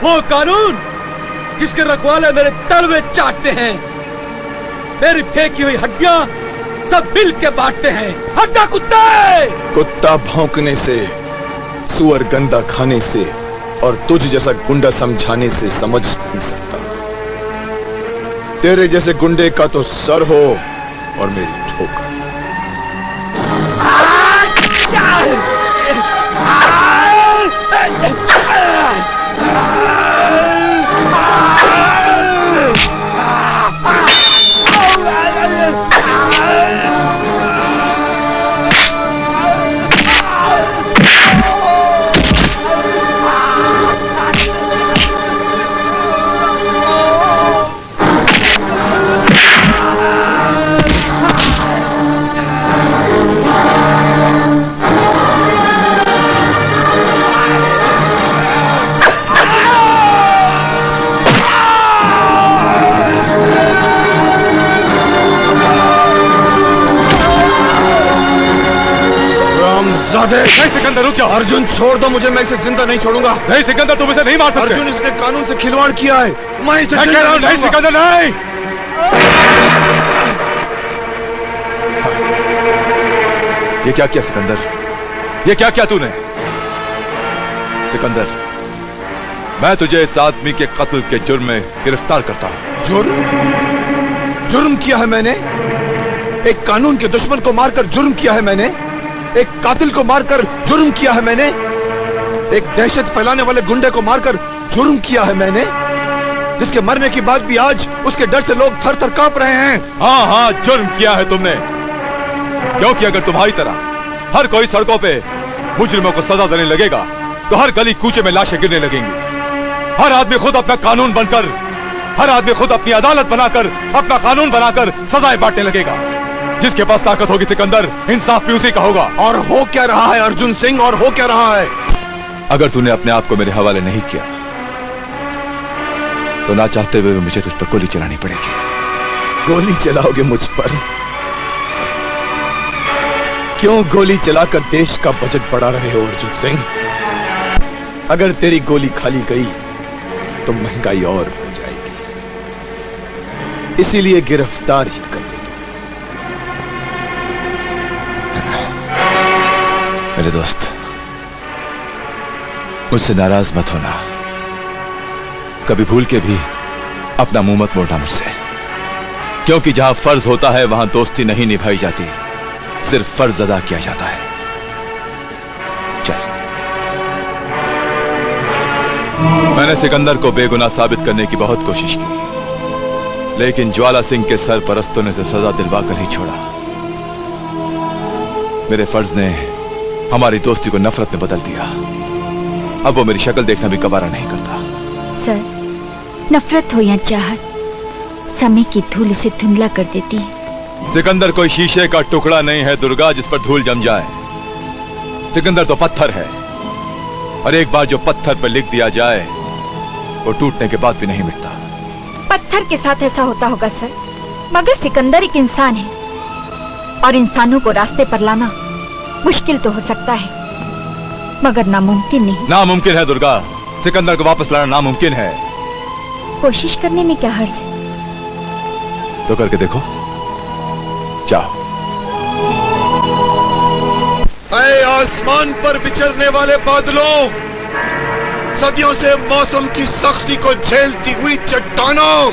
वो कानून जिसके रखवाले मेरे तलवे चाटते हैं, मेरी फेंकी हुई हड्डियां सब मिल के बांटते हैं। हड्डा कुत्ते! कुत्ता भौंकने से, सुअर गंदा खाने से और तुझ जैसा गुंडा समझाने से समझ नहीं सकता। तेरे जैसे गुंडे का तो सर हो और मेरी ठोकर। नहीं सिकंदर, रुक जाओ। अर्जुन छोड़ दो मुझे, मैं इसे जिंदा नहीं छोड़ूंगा। नहीं सिकंदर, तुम इसे नहीं मार सकते। अर्जुन, इसने कानून से खिलवाड़ किया है, मैं इसे मैं कह रहा हूं, नहीं सिकंदर, नहीं। ये क्या किया सिकंदर? ये क्या किया तूने? सिकंदर, मैं तुझे इस आदमी के कत्ल के जुर्म में गिरफ्तार करता हूं। जुर्म किया है मैंने? एक कानून के दुश्मन को मारकर जुर्म किया है मैंने? एक कातिल को मारकर जुर्म किया है मैंने? एक दहशत फैलाने वाले गुंडे को मारकर जुर्म किया है मैंने, जिसके मरने की बाद भी आज उसके डर से लोग थर थर कांप रहे हैं। हाँ हाँ, जुर्म किया है तुमने, क्योंकि अगर तुम्हारी तरह हर कोई सड़कों पे मुजरिमों को सजा देने लगेगा तो हर गली कूचे में लाशें गिरने लगेंगी। हर आदमी खुद अपना कानून बनकर, हर आदमी खुद अपनी अदालत बनाकर, अपना कानून बनाकर सजाएं बांटने लगेगा। जिसके पास ताकत होगी सिकंदर, इंसाफ भी उसी का होगा। और हो क्या रहा है अर्जुन सिंह, और हो क्या रहा है? अगर तूने अपने आप को मेरे हवाले नहीं किया तो ना चाहते हुए मुझे तुझ पर गोली चलानी पड़ेगी। गोली चलाओगे मुझ पर? क्यों गोली चलाकर देश का बजट बढ़ा रहे हो अर्जुन सिंह? अगर तेरी गोली खाली गई तो महंगाई और बढ़ जाएगी, इसीलिए गिरफ्तार ही कर ले। मेरे दोस्त, मुझसे नाराज मत होना। कभी भूल के भी अपना मुंह मत मोड़ना मुझसे, क्योंकि जहां फर्ज होता है वहां दोस्ती नहीं निभाई जाती, सिर्फ फर्ज अदा किया जाता है। चल। मैंने सिकंदर को बेगुनाह साबित करने की बहुत कोशिश की, लेकिन ज्वाला सिंह के सरपरस्तों ने सजा दिलवाकर ही छोड़ा। मेरे फर्ज ने हमारी दोस्ती को नफरत में बदल दिया। अब वो मेरी शक्ल देखना भी गवारा नहीं करता। सर, नफरत हो या चाहत, समय की धूल इसे धुंधला कर देती है। सिकंदर कोई शीशे का टुकड़ा नहीं है दुर्गा जिस पर धूल जम जाए। सिकंदर तो पत्थर है, और एक बार जो पत्थर पर लिख दिया जाए वो टूटने के बाद भी नहीं मिटता। पत्थर के साथ ऐसा होता होगा सर, मगर सिकंदर एक इंसान है और इंसानों को रास्ते पर लाना मुश्किल तो हो सकता है, मगर नामुमकिन नहीं। नामुमकिन है दुर्गा, सिकंदर को वापस लाना नामुमकिन है। कोशिश करने में क्या हर्ज है? तो करके देखो, जाओ। ऐ आसमान पर विचरने वाले बादलों, सदियों से मौसम की सख्ती को झेलती हुई चट्टानों,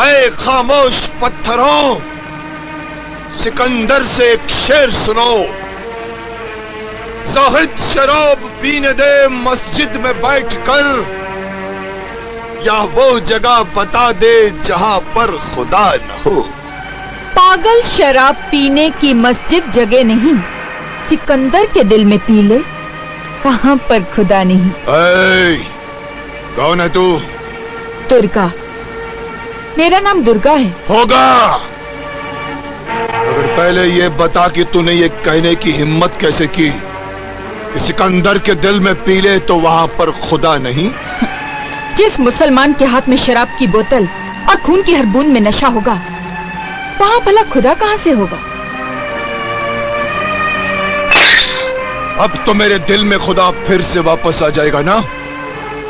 ऐ खामोश पत्थरों, सिकंदर से एक शेर सुनो। जाहिद शराब पीने दे मस्जिद में बैठकर, या वो जगह बता दे जहां पर खुदा न हो। पागल, शराब पीने की मस्जिद जगह नहीं, सिकंदर के दिल में पी ले, वहां पर खुदा नहीं। ऐ, कौन है तू? दुर्गा। मेरा नाम दुर्गा है। होगा, अगर पहले ये बता कि तूने ये कहने की हिम्मत कैसे की कि सिकंदर के दिल में पी ले तो वहां पर खुदा नहीं। जिस मुसलमान के हाथ में शराब की बोतल और खून की हर बूंद में नशा होगा, वहां भला खुदा कहां से होगा? अब तो मेरे दिल में खुदा फिर से वापस आ जाएगा ना?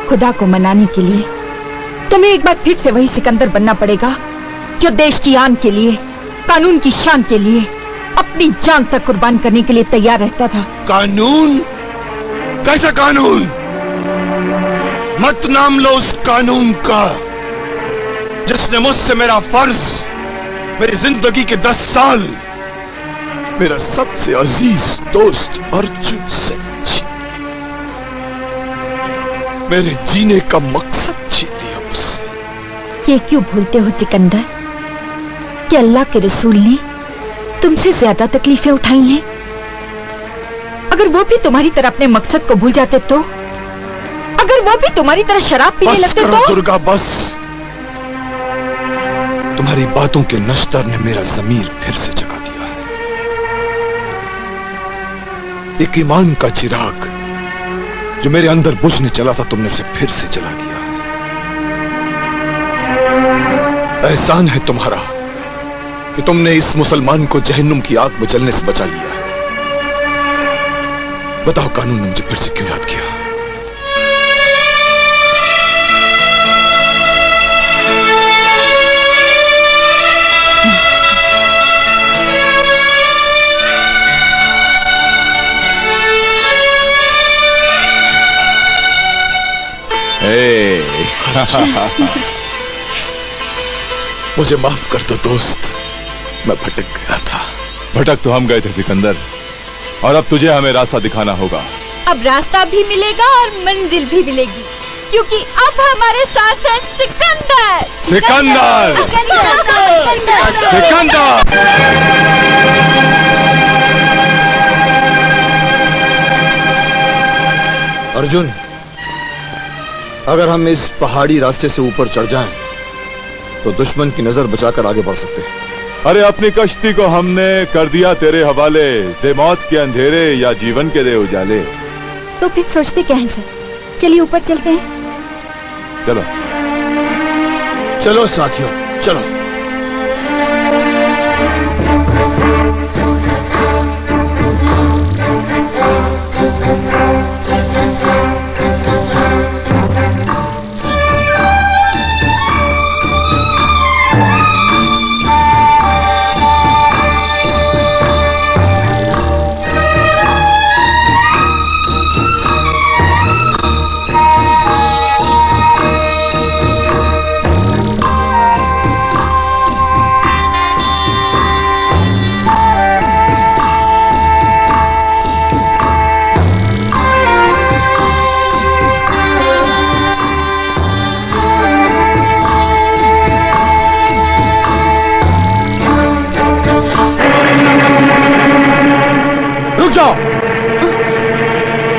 खुदा को मनाने के लिए तुम्हें एक बार फिर से वही सिकंदर बनना पड़ेगा जो देश की आन के लिए, कानून की शान के लिए अपनी जान तक कुर्बान करने के लिए तैयार रहता था। कानून? कैसा कानून? मत नाम लो उस कानून का जिसने मुझसे मेरा फर्ज, मेरी जिंदगी के 10 साल, मेरा सबसे अजीज दोस्त अर्जुन से छीन लिया। मेरे जीने का मकसद छीन लिया मुझसे। ये क्यों भूलते हो सिकंदर कि अल्लाह के रसूल ने तुमसे ज्यादा तकलीफें उठाई हैं? अगर वो भी तुम्हारी तरह अपने मकसद को भूल जाते तो, अगर वो भी तुम्हारी तरह शराब पीने लगते तो। दुर्गा बस, तुम्हारी बातों के नश्तर ने मेरा ज़मीर फिर से जगा दिया है। एक ईमान का चिराग जो मेरे अंदर बुझने चला था, तुमने उसे फिर से जला दिया। एहसान है तुम्हारा कि तुमने इस मुसलमान को जहन्नुम की आग में जलने से बचा लिया। बताओ कानून ने मुझे फिर से क्यों याद किया? मुझे माफ कर दो दोस्त, मैं भटक गया था। भटक तो हम गए थे सिकंदर, और अब तुझे हमें रास्ता दिखाना होगा। अब रास्ता भी मिलेगा और मंजिल भी मिलेगी, क्योंकि अब हमारे साथ है सिकंदर। सिकंदर! सिकंदर! अर्जुन, अगर हम इस पहाड़ी रास्ते से ऊपर चढ़ जाएं, तो दुश्मन की नजर बचाकर आगे बढ़ सकते हैं। अरे अपनी कश्ती को हमने कर दिया तेरे हवाले, दे मौत के अंधेरे या जीवन के दे उजाले। तो फिर सोचते क्या है सर? चलिए ऊपर चलते हैं। चलो चलो साथियों, चलो।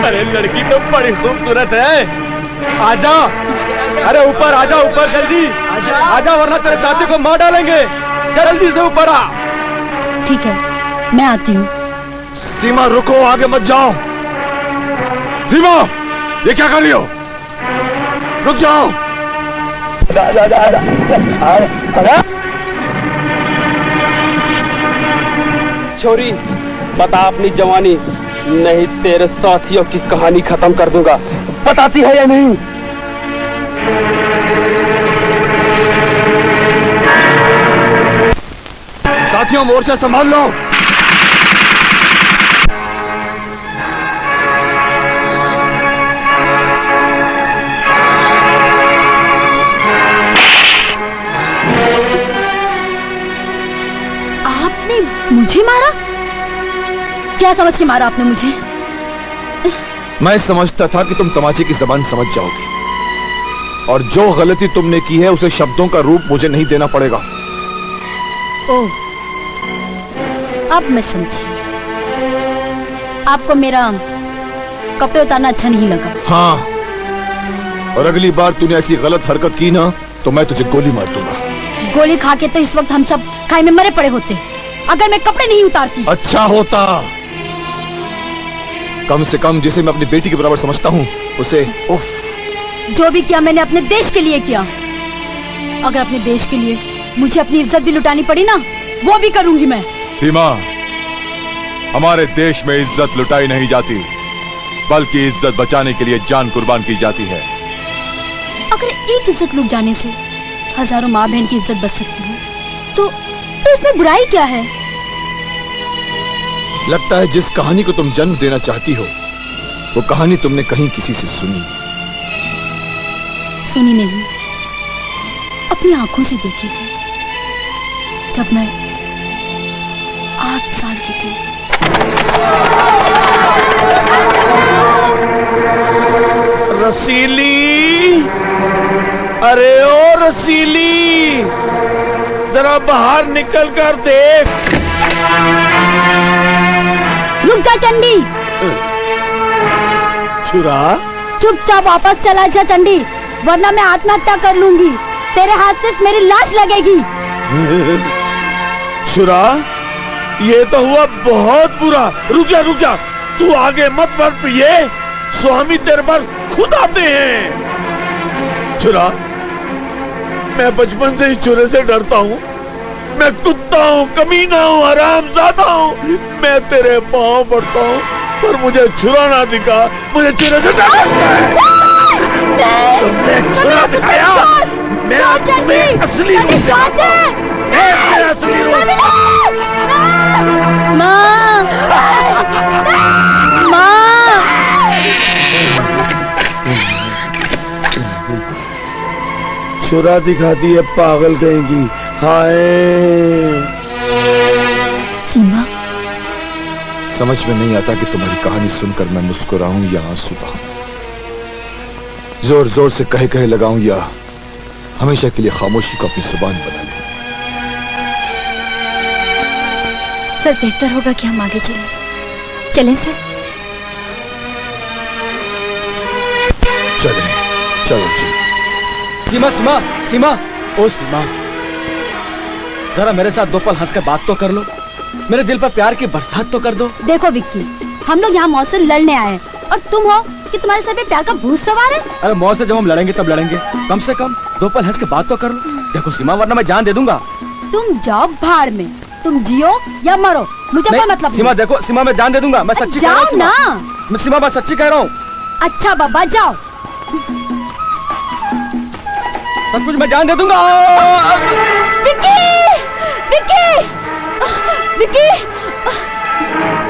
अरे लड़की तो बड़ी खूबसूरत है। आजा, अरे ऊपर आजा, ऊपर जल्दी आजा, वरना तेरे साथी को मार डालेंगे। जल्दी से ऊपर आ। ठीक है, मैं आती हूँ। सीमा रुको, आगे मत जाओ। सीमा, ये क्या कर रही हो? रुक जाओ। छोरी, बता अपनी जवानी, नहीं तेरे साथियों की कहानी खत्म कर दूंगा। बताती है या नहीं? साथियों, मोर्चा संभाल लो। आपने मुझे मारा? क्या समझ के मारा आपने मुझे? मैं समझता था कि तुम तमाचे की जबान समझ जाओगी, और जो गलती तुमने की है उसे शब्दों का रूप मुझे नहीं देना पड़ेगा। ओह, अब मैं समझी। आपको मेरा कपड़े उतारना अच्छा नहीं लगा। हाँ, और अगली बार तूने ऐसी गलत हरकत की ना तो मैं तुझे गोली मार दूंगा। गोली खा के तो इस वक्त हम सब खाई में मरे पड़े होते, अगर मैं कपड़े नहीं उतारती। अच्छा होता। कम से कम जिसे मैं अपनी बेटी के बराबर समझता हूँ उसे उफ। जो भी किया मैंने अपने देश के लिए किया। अगर अपने देश के लिए मुझे अपनी इज्जत भी लुटानी पड़ी ना, वो भी करूंगी मैं। सीमा, हमारे देश में इज्जत लुटाई नहीं जाती, बल्कि इज्जत बचाने के लिए जान कुर्बान की जाती है। अगर एक इज्जत लुट जाने से हजारों माँ बहन की इज्जत बच सकती है, तो इसमें बुराई क्या है? लगता है जिस कहानी को तुम जन्म देना चाहती हो वो कहानी तुमने कहीं किसी से सुनी। सुनी नहीं, अपनी आंखों से देखी है। जब मैं 8 साल की थी। रसीली, अरे ओ रसीली, जरा बाहर निकल कर देख। रुक जा चंडी। छुरा, चुपचाप वापस चला जा चंडी, वरना मैं आत्महत्या कर लूंगी। तेरे हाथ सिर्फ मेरी लाश लगेगी। छुरा, ये तो हुआ बहुत बुरा। रुक जा, रुक जा, तू आगे मत बढ़ प्रिये, स्वामी तेरे पर खुद आते हैं। छुरा, मैं बचपन से ही छुरे से डरता हूँ। मैं कुत्ता हूँ, कमीना हूँ, हरामजादा हूँ। मैं तेरे पाँव पड़ता हूँ, पर मुझे छुरा ना दिखा। मुझे छुरे से डर लगता है। तुमने छुरा दिखाया, मैं अब तुम्हें असली रूप दिखाऊंगा। मैं असली रूप। माँ, माँ। छुरा दिखाती है पागल कहेंगी। हाय सीमा, समझ में नहीं आता कि तुम्हारी कहानी सुनकर मैं मुस्कुराऊं या आंसू बहाऊं, जोर जोर से कहे कहे लगाऊं या हमेशा के लिए खामोशी को अपनी जुबान बना लूं। सर, बेहतर होगा कि हम आगे चलें। चलें सर? चले, चलो जी। सीमा, सीमा, सीमा, ओ सीमा, जरा मेरे साथ 2 पल हंस कर बात तो कर लो। मेरे दिल पर प्यार की बरसात तो कर दो। देखो विक्की, हम लोग यहाँ मौत से लड़ने आए हैं, और तुम हो कि तुम्हारे सर पे प्यार का भूत सवार है। अरे मौत से जब हम लड़ेंगे तब लड़ेंगे, कम से कम 2 पल हंस के बात तो कर लो। देखो सीमा, वरना मैं जान दे दूंगा। तुम जाओ भाड़ में, तुम जियो या मरो, मुझे कोई मतलब सीमा देखो, सीमा मैं जान दे दूंगा, मैं सच्ची कह रहा हूँ ना। मैं सीमा, मैं सच्ची कह रहा हूँ। अच्छा बाबा, जाओ। सब कुछ मैं जान दे दूंगा। विक्की, विक्की, विक्की,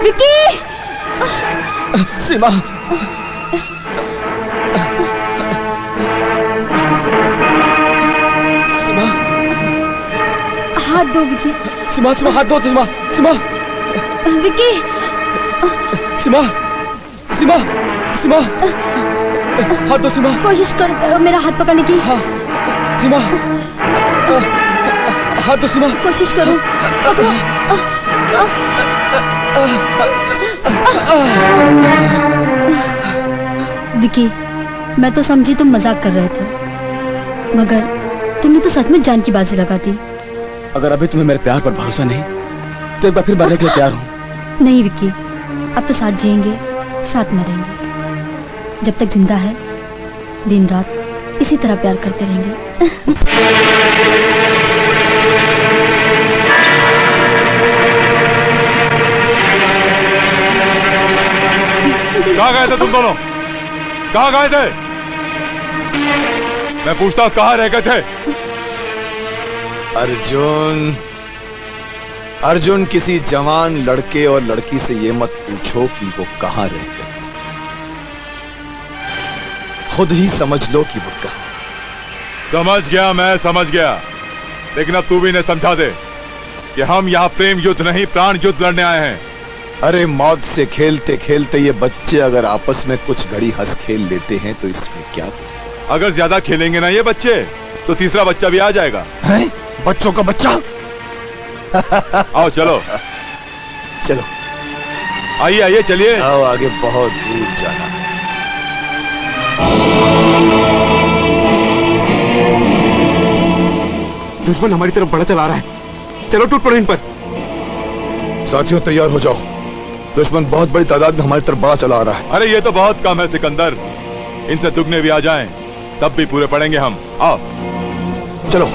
विक्की। सीमा, सीमा, हाथ दो विक्की। सीमा, सीमा, हाथ दो। सीमा, सीमा, विक्की। सीमा, सीमा, सीमा, हाथ दो। सीमा, कोशिश करो मेरा हाथ पकड़ने की। हाँ, सीमा, हाथ दो। सीमा, कोशिश करो। विक्की, मैं तो समझी तुम मजाक कर रहे थे, मगर तुमने तो सच में जान की बाजी लगा दी। अगर अभी तुम्हें मेरे प्यार पर भरोसा नहीं तो एक बार फिर मरने के लिए तैयार हूँ। नहीं विक्की, अब तो साथ जिएंगे, साथ मरेंगे। जब तक जिंदा है दिन रात इसी तरह प्यार करते रहेंगे। कहाँ गए थे तुम दोनों? कहाँ गए थे? मैं पूछता हूँ कहाँ रह गए थे? अर्जुन, अर्जुन, किसी जवान लड़के और लड़की से ये मत पूछो कि वो कहां रह गए थे। खुद ही समझ लो कि वो कहां। समझ गया, मैं समझ गया, लेकिन अब तू भी इन्हें समझा दे कि हम यहाँ प्रेम युद्ध नहीं प्राण युद्ध लड़ने आए हैं। अरे मौत से खेलते खेलते ये बच्चे अगर आपस में कुछ घड़ी हंस खेल लेते हैं तो इसमें क्या बुरा? अगर ज्यादा खेलेंगे ना ये बच्चे तो तीसरा बच्चा भी आ जाएगा। हैं? बच्चों का बच्चा? आओ चलो चलो आइए आइए चलिए। आओ, आगे बहुत दूर जाना है। दुश्मन हमारी तरफ बड़ा चला रहा है, चलो टूट पड़ो इन पर। साथियों तैयार हो जाओ, दुश्मन बहुत बड़ी तादाद में हमारी तरफ बड़ा चला आ रहा है। अरे ये तो बहुत कम है सिकंदर, इनसे दुगने भी आ जाएं तब भी पूरे पड़ेंगे हम। आओ चलो।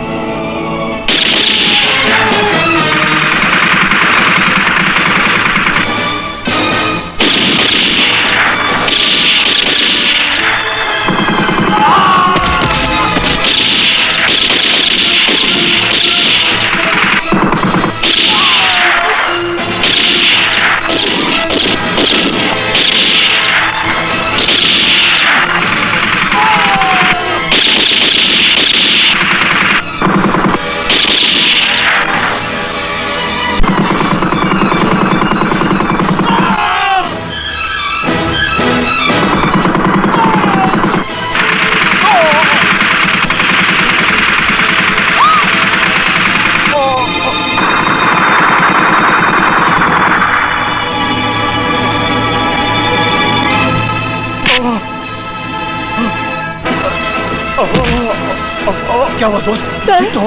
क्या हुआ दोस्त? सर? तो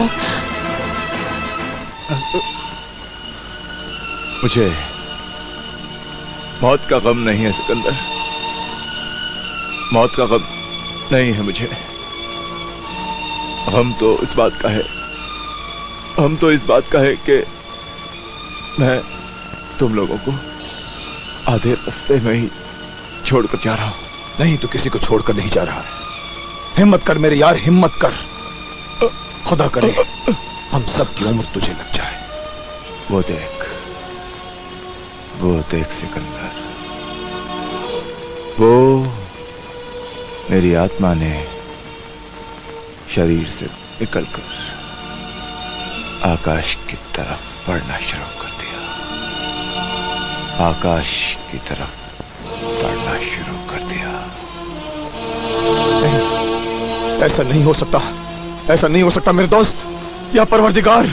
मुझे मौत का गम नहीं है सिकंदर, मौत का गम नहीं है मुझे। हम तो इस बात का है, हम तो इस बात का है कि मैं तुम लोगों को आधे रास्ते में ही छोड़कर जा रहा हूं। नहीं, तो किसी को छोड़कर नहीं जा रहा। हिम्मत कर मेरे यार, हिम्मत कर। खुदा करे हम सब की उम्र तुझे लग जाए। वो देख सिकंदर, वो मेरी आत्मा ने शरीर से निकलकर आकाश की तरफ बढ़ना शुरू कर दिया, आकाश की तरफ बढ़ना शुरू कर दिया। नहीं, ऐसा नहीं हो सकता, ऐसा नहीं हो सकता मेरे दोस्त। या परवरदिगार,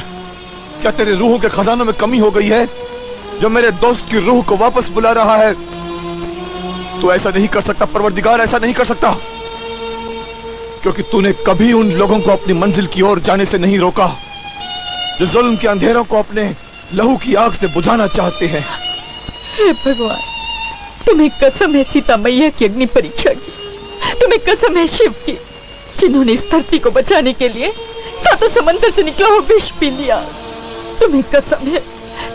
क्या तेरे रूह के खजानों में कमी हो गई है जो मेरे दोस्त की रूह को वापस बुला रहा है? तू ऐसा नहीं कर सकता परवरदिगार, ऐसा नहीं कर सकता, क्योंकि तूने कभी उन लोगों को अपनी मंजिल की ओर जाने से नहीं रोका जो जुल्म के अंधेरों को अपने लहू की आग से बुझाना चाहते हैं। हे भगवान, तुम्हें कसम है सीता मैया की अग्नि परीक्षा की, तुम्हें कसम है शिव की, जिन्होंने इस धरती को बचाने के लिए सातों समंदर से निकला हुआ विष पी लिया। तुम्हें कसम है,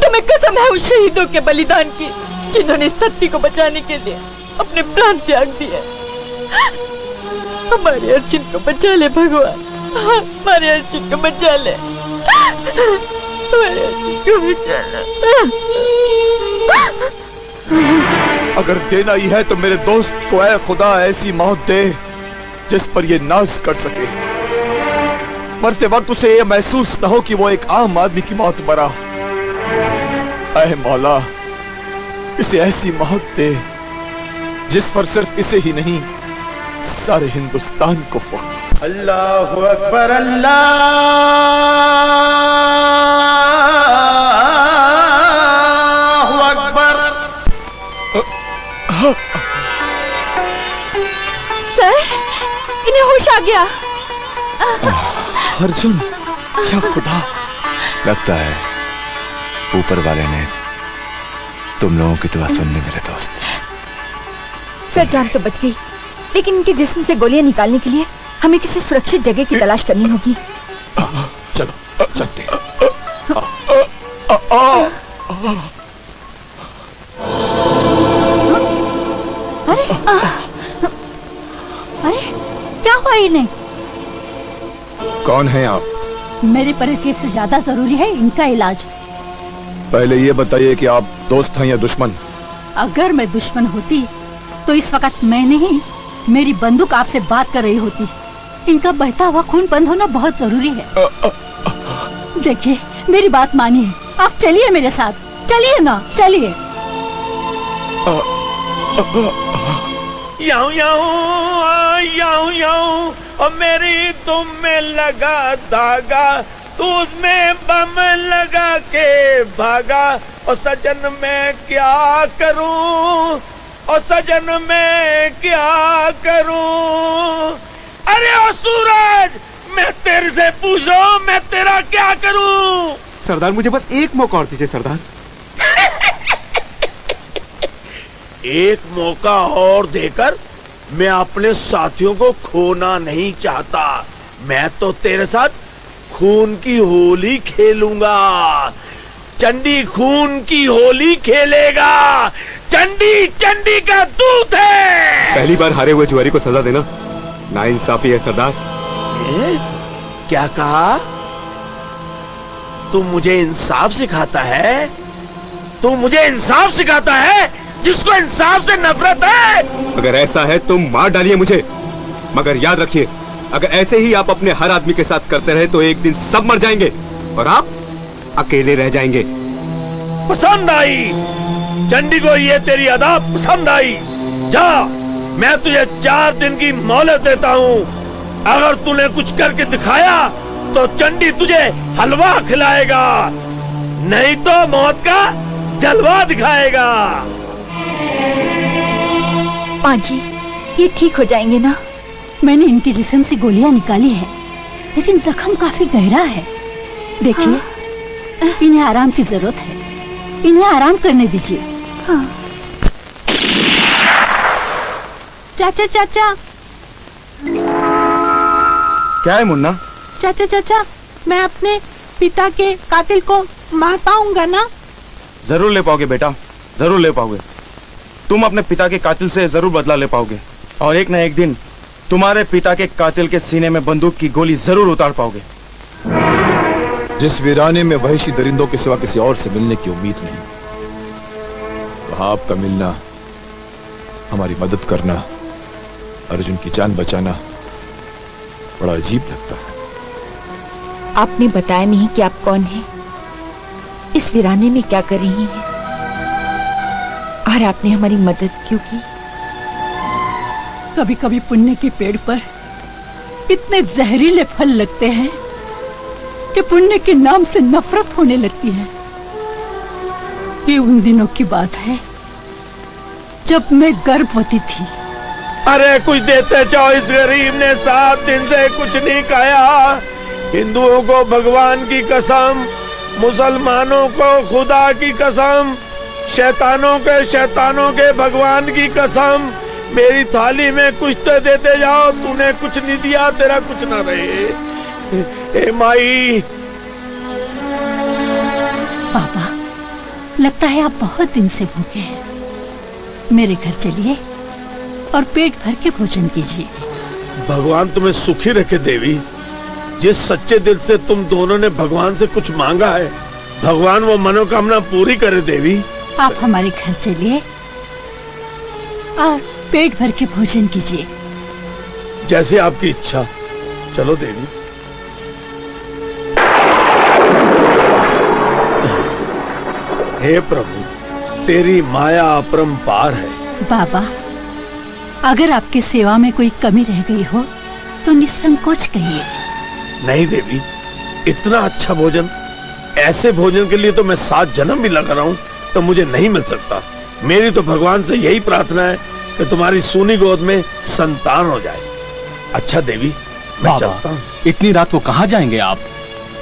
तुम्हें कसम है उस शहीदों के बलिदान की, जिन्होंने इस धरती को बचाने के लिए अपने प्राण त्याग दिए। हमारे अर्जुन को बचा ले भगवान, हमारे अर्जुन को बचा ले, हमारे अर्जुन को बचा ले। अगर देना ही है तो मेरे दोस्त को ऐ खुदा ऐसी मौत दे जिस पर ये नाज कर सके, मरते वक्त उसे ये महसूस न हो कि वो एक आम आदमी की मौत मरा। ऐ मौला, इसे ऐसी मौत दे जिस पर सिर्फ इसे ही नहीं सारे हिंदुस्तान को फख्र। अल्लाहु अकबर, अल्लाहु अकबर। सर, इन्हें होश आ गया। अर्जुन, क्या खुदा! लगता है ऊपर वाले ने तुम लोगों की दुआ सुन ली मेरे दोस्त। सर, जान तो बच गई, लेकिन इनके जिस्म से गोलियां निकालने के लिए हमें किसी सुरक्षित जगह की तलाश करनी होगी। चलो चलते हैं। अरे क्या हुआ इन्हें? कौन है आप? मेरे परिचय से ज्यादा जरूरी है इनका इलाज। पहले ये बताइए कि आप दोस्त हैं या दुश्मन? अगर मैं दुश्मन होती तो इस वक्त मैं नहीं, मेरी बंदूक आपसे बात कर रही होती। इनका बहता हुआ खून बंद होना बहुत जरूरी है। देखिए, मेरी बात मानिए, आप चलिए मेरे साथ, चलिए ना, चलिए। याऊं याऊं याऊं याऊं, और मेरी तुम में लगा धागा, तू उसमें बम लगा के भागा। और सजन मैं क्या करूं, और सजन मैं क्या करूं? अरे ओ सूरज, मैं तेरे से पूछ रहा हूं, मैं तेरा क्या करूं? सरदार, मुझे बस एक मौका और दीजिए सरदार। एक मौका और देकर मैं अपने साथियों को खोना नहीं चाहता। मैं तो तेरे साथ खून की होली खेलूंगा। चंडी खून की होली खेलेगा। चंडी चंडी का दूत है। पहली बार हारे हुए जुआरी को सजा देना नाइंसाफी है सरदार। क्या कहा? तू मुझे इंसाफ सिखाता है? तू मुझे इंसाफ सिखाता है, जिसको इंसाफ से नफरत है? अगर ऐसा है तो मार डालिए मुझे, मगर याद रखिए, अगर ऐसे ही आप अपने हर आदमी के साथ करते रहे तो एक दिन सब मर जाएंगे और आप अकेले रह जाएंगे। पसंद आई चंडी को ये तेरी अदा पसंद आई। जा, मैं तुझे 4 दिन की मोहलत देता हूँ। अगर तूने कुछ करके दिखाया तो चंडी तुझे हलवा खिलाएगा, नहीं तो मौत का जलवा दिखाएगा। माँ जी, ये ठीक हो जाएंगे ना? मैंने इनके जिस्म से गोलियां निकाली है, लेकिन जख्म काफी गहरा है। देखिए, हाँ। इन्हें आराम की जरूरत है, इन्हें आराम करने दीजिए। हाँ। चाचा चाचा। क्या है मुन्ना? चाचा चाचा, मैं अपने पिता के कातिल को मार पाऊंगा ना? जरूर ले पाओगे बेटा, जरूर ले पाओगे। तुम अपने पिता के कातिल से जरूर बदला ले पाओगे, और एक न एक दिन तुम्हारे पिता के कातिल के सीने में बंदूक की गोली जरूर उतार पाओगे। जिस वीराने में वहशी दरिंदों के सिवा किसी और से मिलने की उम्मीद नहीं, वहां आपका मिलना, हमारी मदद करना, अर्जुन की जान बचाना बड़ा अजीब लगता है। आपने बताया नहीं कि आप कौन हैं, इस वीराने में क्या कर रही हैं, और आपने हमारी मदद क्यों की? कभी कभी पुण्य के पेड़ पर इतने जहरीले फल लगते हैं कि पुण्य के नाम से नफरत होने लगती है। ये उन दिनों की बात है जब मैं गर्भवती थी। अरे कुछ देते जाओ, इस गरीब ने 7 दिन से कुछ नहीं खाया। हिंदुओं को भगवान की कसम, मुसलमानों को खुदा की कसम, शैतानों के भगवान की कसम, मेरी थाली में कुछ तो देते जाओ। तूने कुछ नहीं दिया, तेरा कुछ ना रहे। ए माई। पापा, लगता है आप बहुत दिन से भूखे हैं। मेरे घर चलिए और पेट भर के भोजन कीजिए। भगवान तुम्हें सुखी रखे देवी। जिस सच्चे दिल से तुम दोनों ने भगवान से कुछ मांगा है, भगवान वो मनोकामना पूरी करे देवी। आप हमारे घर चलिए और पेट भर के भोजन कीजिए। जैसे आपकी इच्छा। चलो देवी। हे प्रभु, तेरी माया अपरंपार है। बाबा, अगर आपकी सेवा में कोई कमी रह गई हो तो निसंकोच कहिए। नहीं देवी, इतना अच्छा भोजन, ऐसे भोजन के लिए तो मैं 7 जन्म भी लगा रहा हूँ तो मुझे नहीं मिल सकता। मेरी तो भगवान से यही प्रार्थना है कि तुम्हारी सूनी गोद में संतान हो जाए। अच्छा देवी, मैं चलता हूँ। इतनी रात को कहाँ जाएंगे आप?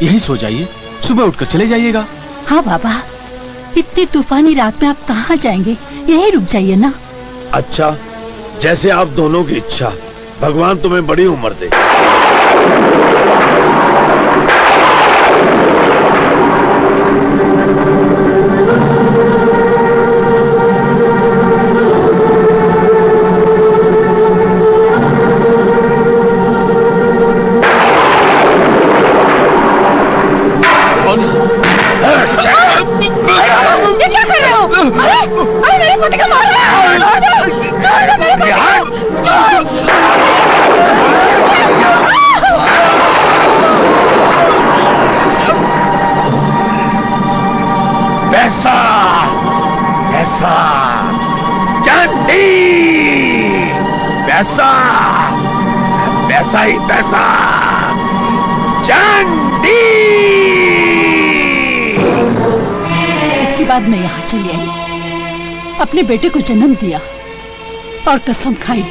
यहीं सो जाइए, सुबह उठकर चले जाइएगा। हाँ बाबा, इतनी तूफानी रात में आप कहाँ जाएंगे? यहीं रुक जाइए ना। अच्छा, जैसे आप दोनों की इच्छा। भगवान तुम्हें बड़ी उम्र दे। ये क्या कर रहे हो? अरे मेरे पति का मार रहा है। छोड़ दो मेरे पति को। पैसा, पैसा, चंडी, पैसा, पैसा ही पैसा, चंडी। इसके बाद मैं यहाँ चली आई, अपने बेटे को जन्म दिया और कसम खाई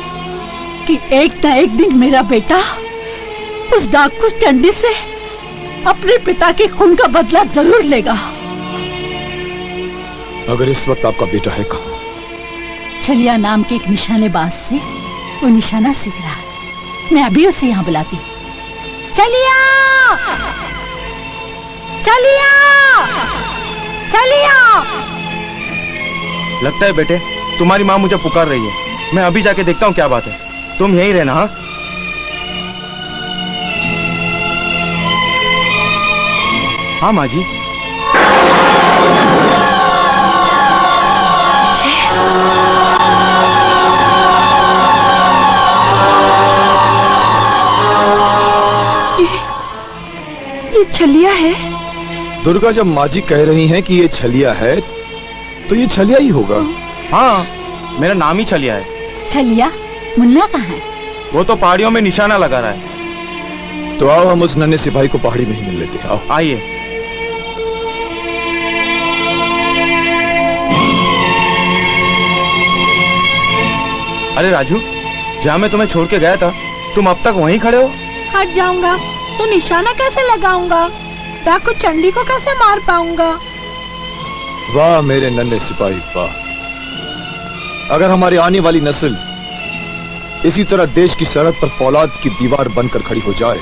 कि एक न एक दिन मेरा बेटा उस डाकू चंडी से अपने पिता के खून का बदला जरूर लेगा। अगर इस वक्त आपका बेटा है कहाँ? छलिया नाम के एक निशानेबाज से वो निशाना सीख रहा है। मैं अभी उसे यहाँ बुलाती हूँ। चलिया, चलिया, चलिया। लगता है बेटे तुम्हारी माँ मुझे पुकार रही है। मैं अभी जाके देखता हूँ क्या बात है। तुम यहीं रहना। हाँ हाँ माँ जी। ये छलिया है। दुर्गा, जब माँ जी कह रही हैं कि ये छलिया है तो ये छलिया ही होगा। हाँ, मेरा नाम ही छलिया है। छलिया, मुन्ना कहाँ है? वो तो पहाड़ियों में निशाना लगा रहा है। तो आओ हम उस नन्हे सिपाही को पहाड़ी में ही मिल लेते हैं। आओ। आइए। अरे राजू, जहाँ मैं तुम्हें छोड़ के गया था तुम अब तक वहीं खड़े हो? हट जाऊंगा तो निशाना कैसे लगाऊंगा? डाकू चंडी को कैसे मार पाऊंगा? वाह मेरे नन्हे सिपाही, वाह। अगर हमारी आने वाली नस्ल इसी तरह देश की सरहद पर फौलाद की दीवार बनकर खड़ी हो जाए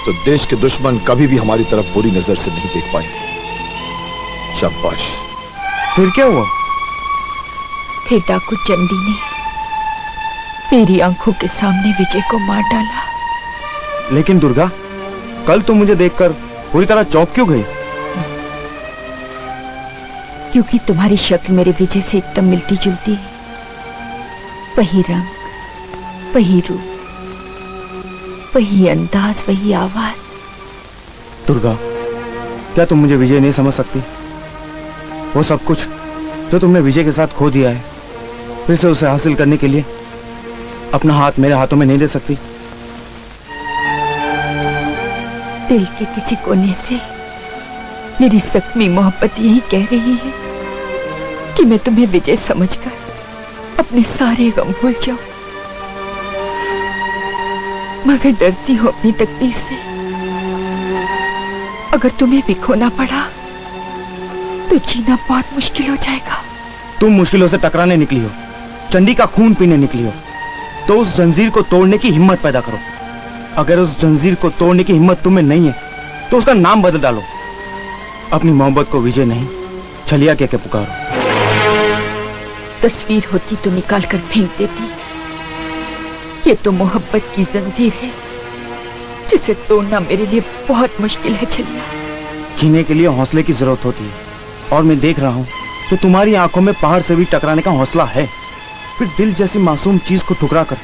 तो देश के दुश्मन कभी भी हमारी तरफ बुरी नजर से नहीं देख पाएंगे। शाबाश। फिर क्या हुआ? फिर डाकू चंडी ने मेरी आंखों के सामने विजय को मार डाला। लेकिन दुर्गा, कल तो मुझे देखकर पूरी तरह चौंक क्यों गई? क्योंकि तुम्हारी शक्ल मेरे विजय से एकदम मिलती जुलती है। वही रंग, वही रूप, वही अंदाज, वही आवाज। दुर्गा, क्या तुम मुझे विजय नहीं समझ सकती? वो सब कुछ जो तुमने विजय के साथ खो दिया है, फिर से उसे हासिल करने के लिए अपना हाथ मेरे हाथों में नहीं दे सकती? दिल के किसी कोने से मेरी सख्मी मोहब्बत यही कह रही है कि मैं तुम्हें विजय समझकर अपने सारे गम भूल जाऊं, मगर डरती हूं अपनी तकदीर से। अगर तुम्हें भी खोना पड़ा तो जीना बहुत मुश्किल हो जाएगा। तुम मुश्किलों से टकराने निकली हो, चंडी का खून पीने निकली हो, तो उस जंजीर को तोड़ने की हिम्मत पैदा करो। अगर उस जंजीर को तोड़ने की हिम्मत तुम्हें नहीं है तो उसका नाम बदल डालो। अपनी मोहब्बत को विजय नहीं, छलिया कह के पुकारो। तस्वीर होती तो निकाल कर फेंक देती। ये तो मोहब्बत की जंजीर है जिसे तोड़ना मेरे लिए बहुत मुश्किल है छलिया। जीने के लिए हौसले की जरूरत होती है, और मैं देख रहा हूँ कि तुम्हारी आंखों में पहाड़ से भी टकराने का हौसला है। फिर दिल जैसी मासूम चीज को ठुकरा कर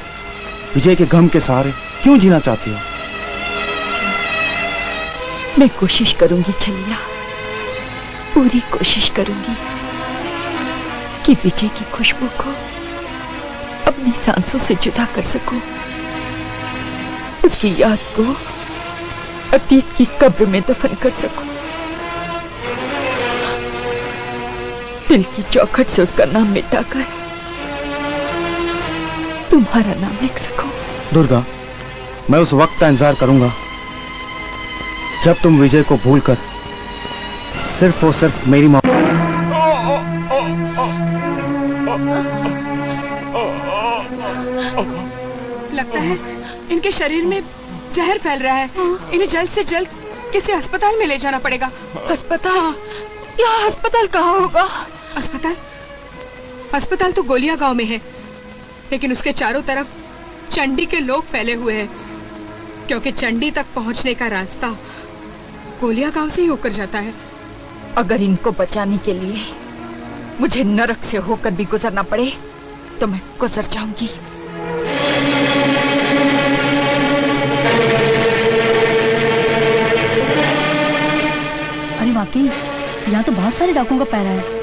विजय के गम के सहारे क्यों जीना चाहती हो? मैं कोशिश करूंगी छलिया, पूरी कोशिश करूंगी कि विजय की खुशबू को अपनी सांसों से जुदा कर सकूं, उसकी याद को अतीत की कब्र में दफन कर सकूं, दिल की चौखट से उसका नाम मिटाकर तुम्हारा नाम लिख सकूं। दुर्गा, मैं उस वक्त का इंतजार करूंगा जब तुम विजय को भूलकर सिर्फ और सिर्फ मेरी मां। लगता है इनके शरीर में जहर फैल रहा है। इन्हें जल्द से जल्द किसी अस्पताल में ले जाना पड़ेगा। अस्पताल? यहाँ अस्पताल कहाँ होगा? अस्पताल? अस्पताल तो गोलिया गांव में है, लेकिन उसके चारों तरफ चंडी के लोग फैले हुए हैं, क्योंकि चंडी तक पहुंचने का रास्ता गोलिया गांव से ही होकर जाता है। अगर इनको बचाने के लिए मुझे नरक से होकर भी गुजरना पड़े तो मैं गुजर जाऊंगी। अरे वाकई यहाँ तो बहुत सारे डाकुओं का पहरा है।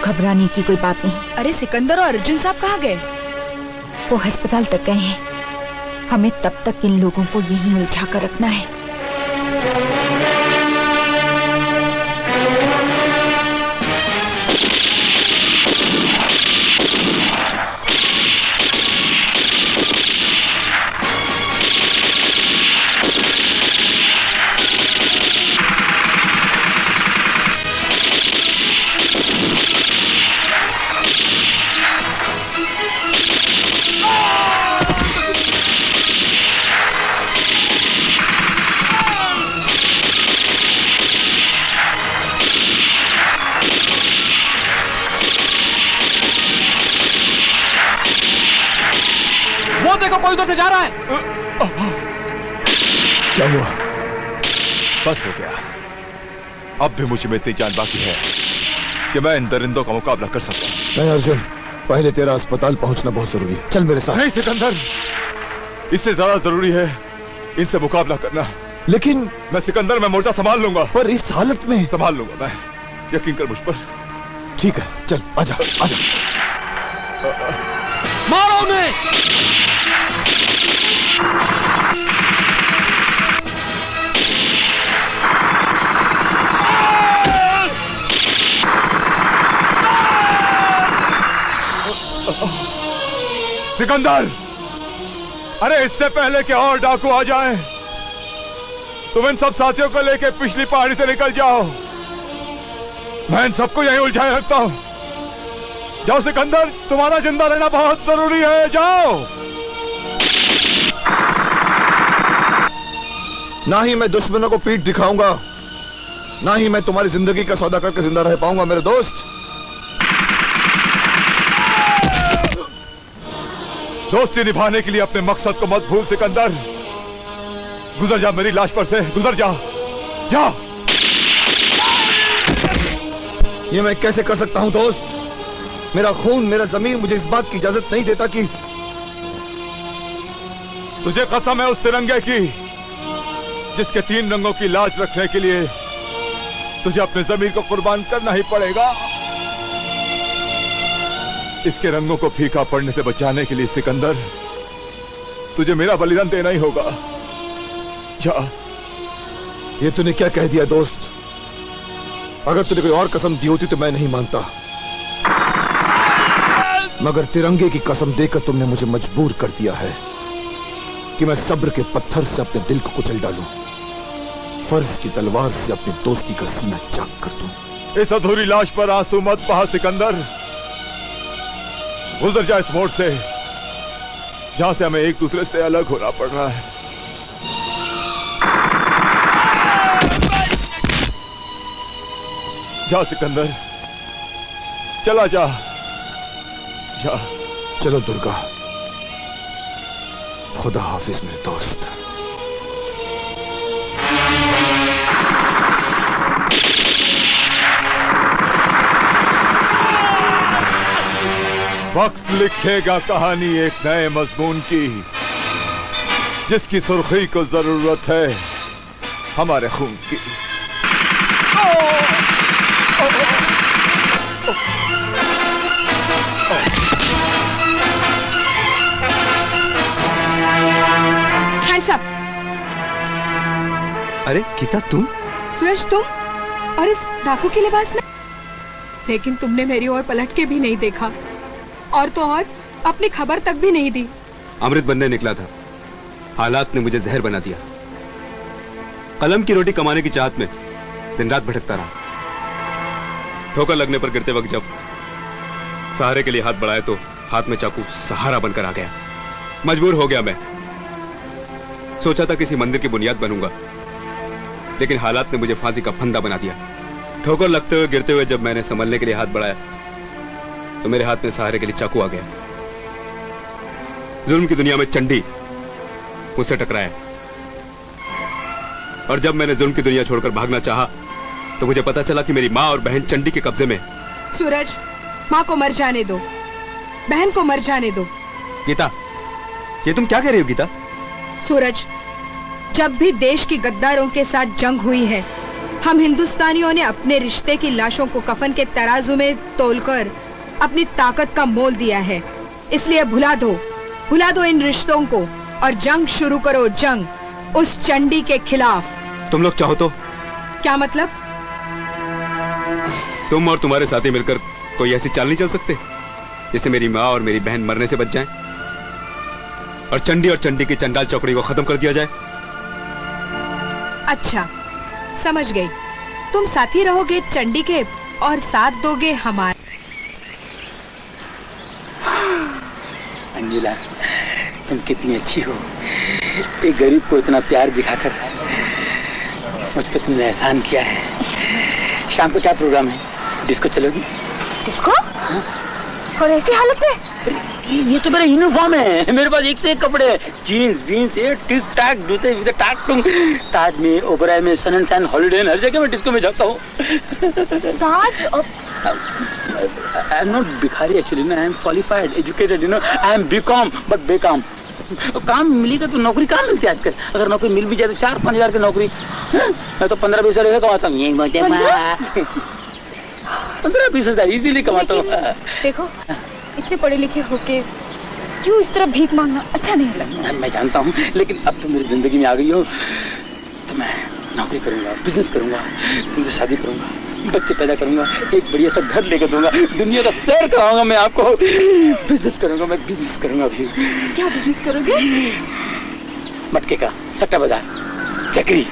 घबराने की कोई बात नहीं। अरे सिकंदर और अर्जुन साहब कहाँ गए? वो अस्पताल तक गए हैं। हमें तब तक इन लोगों को यहीं उलझा कर रखना है। देखो कोई उधर से जा रहा है। क्या हुआ? बस हो गया। अब भी मुझ में इतनी जान बाकी है कि मैं इन दरिंदों का मुकाबला कर सकता हूं। नहीं अर्जुन, पहले तेरा अस्पताल पहुंचना बहुत जरूरी है। चल मेरे साथ। नहीं सिकंदर, इससे ज्यादा जरूरी है इनसे मुकाबला करना। लेकिन मैं सिकंदर, मैं मोर्चा संभाल लूंगा। पर इस हालत में संभाल लूंगा मैं, यकीन कर मुझ पर। ठीक है, चल आजा आजा। मारो उन्हें। सिकंदर, अरे इससे पहले कि और डाकू आ जाएं, तुम इन सब साथियों को लेकर पिछली पहाड़ी से निकल जाओ। मैं इन सबको यहीं उलझाए रखता हूं। जाओ सिकंदर, तुम्हारा जिंदा रहना बहुत जरूरी है। जाओ। ना ही मैं दुश्मनों को पीठ दिखाऊंगा, ना ही मैं तुम्हारी जिंदगी का सौदा करके जिंदा रह पाऊंगा मेरे दोस्त। दोस्ती निभाने के लिए अपने मकसद को मत भूल सिकंदर। गुजर जा मेरी लाश पर से, गुजर जा। जा। ये मैं कैसे कर सकता हूं दोस्त? मेरा खून, मेरा जमीन मुझे इस बात की इजाजत नहीं देता कि तुझे कसम है उस तिरंगे की जिसके 3 रंगों की लाज रखने के लिए तुझे अपने जमीर को कुर्बान करना ही पड़ेगा। इसके रंगों को फीका पड़ने से बचाने के लिए सिकंदर, तुझे मेरा बलिदान देना ही होगा। जा। ये तूने क्या कह दिया दोस्त? अगर तूने कोई और कसम दी होती तो मैं नहीं मानता, मगर तिरंगे की कसम देकर तुमने मुझे मजबूर कर दिया है कि मैं सब्र के पत्थर से अपने दिल को कुचल डालूं, फर्ज की तलवार से अपनी दोस्ती का सीना चाक कर दूं। इस अधूरी लाश पर आंसू मत बहा सिकंदर। गुजर जा इस मोड़ से जहां से हमें एक दूसरे से अलग होना पड़ रहा है। जा सिकंदर, चला जा। जा। चलो दुर्गा, खुदा हाफिज मेरे दोस्त। वक्त लिखेगा कहानी एक नए मजमून की, जिसकी सुर्खी को जरूरत है हमारे खून की। Hands up. अरे गीता, तुम? सूरज, तुम और इस डाकू के लिबास में? लेकिन तुमने मेरी ओर पलट के भी नहीं देखा, और तो और अपनी खबर तक भी नहीं दी। अमृत बनने निकला था, हालात ने मुझे जहर बना दिया। कलम की रोटी कमाने की चाहत में दिन रात भटकता रहा। ठोकर लगने पर गिरते वक्त जब सहारे के लिए हाथ बढ़ाया तो हाथ में चाकू सहारा बनकर आ गया। मजबूर हो गया मैं। सोचा था किसी मंदिर की बुनियाद बनूंगा, लेकिन हालात ने मुझे फांसी का फंदा बना दिया। ठोकर लगते हुए गिरते हुए जब मैंने संभलने के लिए हाथ बढ़ाया तो मेरे हाथ में सहारे के लिए चाकू आ गया। जुल्म की दुनिया में चंडी मुझसे टकराया, और जब मैंने जुल्म की दुनिया छोड़कर भागना चाहा तो मुझे पता चला कि मेरी माँ और बहन चंडी के कब्जे में। सूरज, माँ को मर जाने दो, बहन को मर जाने दो। गीता, ये तुम क्या कह रही हो गीता? सूरज, जब भी देश की गद्दारों के साथ जंग हुई है, हम हिंदुस्तानियों ने अपने रिश्ते की लाशों को कफन के तराजू में तोलकर अपनी ताकत का मोल दिया है। इसलिए भुला दो इन रिश्तों को और जंग शुरू करो, जंग उस चंडी के खिलाफ। तुम लोग चाहो तो? क्या मतलब? तुम और तुम्हारे साथी मिलकर कोई ऐसी चाल नहीं चल सकते जिससे मेरी माँ और मेरी बहन मरने से बच जाएं और चंडी की चंडाल चौकड़ी को खत्म कर दिया जाए। अच्छा, समझ गई। तुम साथी रहोगे चंडी के और साथ दोगे हमारे। अंजुला, तुम कितनी अच्छी हो। एक गरीब को इतना प्यार दिखाकर मुझ पर तुमने एहसान किया है। शाम को क्या प्रोग्राम है? डिस्को चलोगी? डिस्को? और ऐसी हालत में? ये तो मेरा यूनिफॉर्म है। मेरे पास एक से एक कपड़े हैं। जीन्स बीन्स, ये टिक टाक, जूते टाक टुंग। ताज में, ओबराय में, सन एंड सैन, हॉलिडे, हर जगह मैं डिस्को में जाता हूँ। ताज? I am not भिखारी actually, I am qualified, educated, you know. I am BCom, but बेकाम। काम मिलेगा तो नौकरी कहाँ मिलती है आजकल? अगर नौकरी मिल भी जाए तो 4-5 हजार की नौकरी, मैं तो 15-20 हजार कमाता हूँ। 15-20 हजार इजीली कमाता हूँ। देखो, इतने पढ़े लिखे होके क्यों इस तरह भीख मांगना अच्छा नहीं लगता। मैं जानता हूँ, लेकिन अब तुम मेरी जिंदगी में आ गई हो तो मैं नौकरी करूंगा, बिजनेस करूंगा, तुमसे शादी करूंगा, बच्चे पैदा करूंगा, एक बढ़िया सा घर लेकर दूंगा, दुनिया का सैर कराऊंगा मैं आपको। बिजनेस करूंगा, मैं बिजनेस करूंगा अभी। क्या बिजनेस करोगे? मटके का, सट्टा बाजार, चक्री,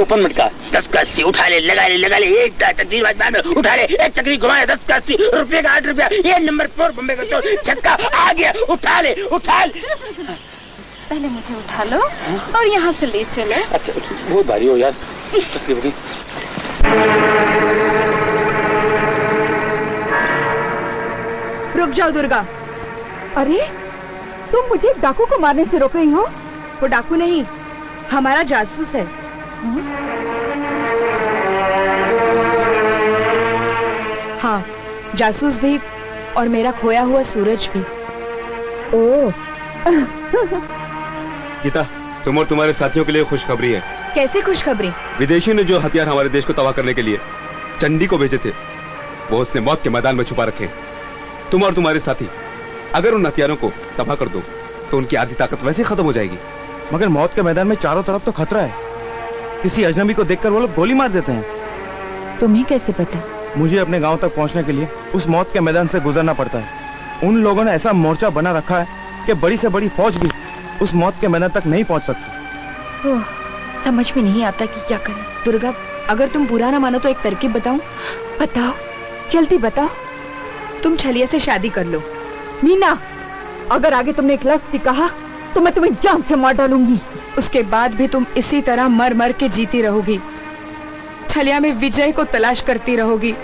ओपन मटका, 10 का 80 उठा ले, लगा ले, एक तकदीर बाद में उठा ले, एक चक्री घुमाए, 10 का 80 रुपये का 8 रुपया, ये नंबर 4 बम्बे का चोर, छक्का आ गया, उठा ले। सुनो। पहले मुझे उठा लो और यहाँ से ले चलो। अच्छा, बहुत भारी हो यार, तकलीफ होगी। रुक जाओ दुर्गा। अरे, तुम मुझे डाकू को मारने से रोक रही हो? वो डाकू नहीं, हमारा जासूस है। हाँ, जासूस भी और मेरा खोया हुआ सूरज भी। ओह। गीता, तुम और तुम्हारे साथियों के लिए खुशखबरी है। कैसे खुशखबरी? विदेशियों ने जो हथियार हमारे देश को तबाह करने के लिए चंडी को भेजे थे, वो उसने मौत के मैदान में छुपा रखे। तुम और तुम्हारे साथी अगर उन हथियारों को तबाह कर दो तो उनकी आधी ताकत वैसे खत्म हो जाएगी। मगर मौत के मैदान में चारों तरफ तो खतरा है। किसी अजनबी को देखकर वो लोग गोली मार देते हैं। तुम्हें कैसे पता? मुझे अपने गांव तक पहुंचने के लिए उस मौत के मैदान से गुजरना पड़ता है। उन लोगों ने ऐसा मोर्चा बना रखा है कि बड़ी से बड़ी फौज भी उस मौत के मैदान तक नहीं पहुंच सकती। ओह, समझ में नहीं आता कि क्या करें। दुर्गा, अगर तुम बुरा ना मानो तो एक तरकीब बताऊं? बताओ, जल्दी बताओ। तुम छलिया से शादी कर लो। मीना, अगर आगे तुमने एक लफ्ज़ कहा तो मैं तुम्हें जान से मार डालूंगी। उसके बाद भी तुम इसी तरह मर मर के जीती रहोगी। छलिया में विजय को तलाश करती रहोगी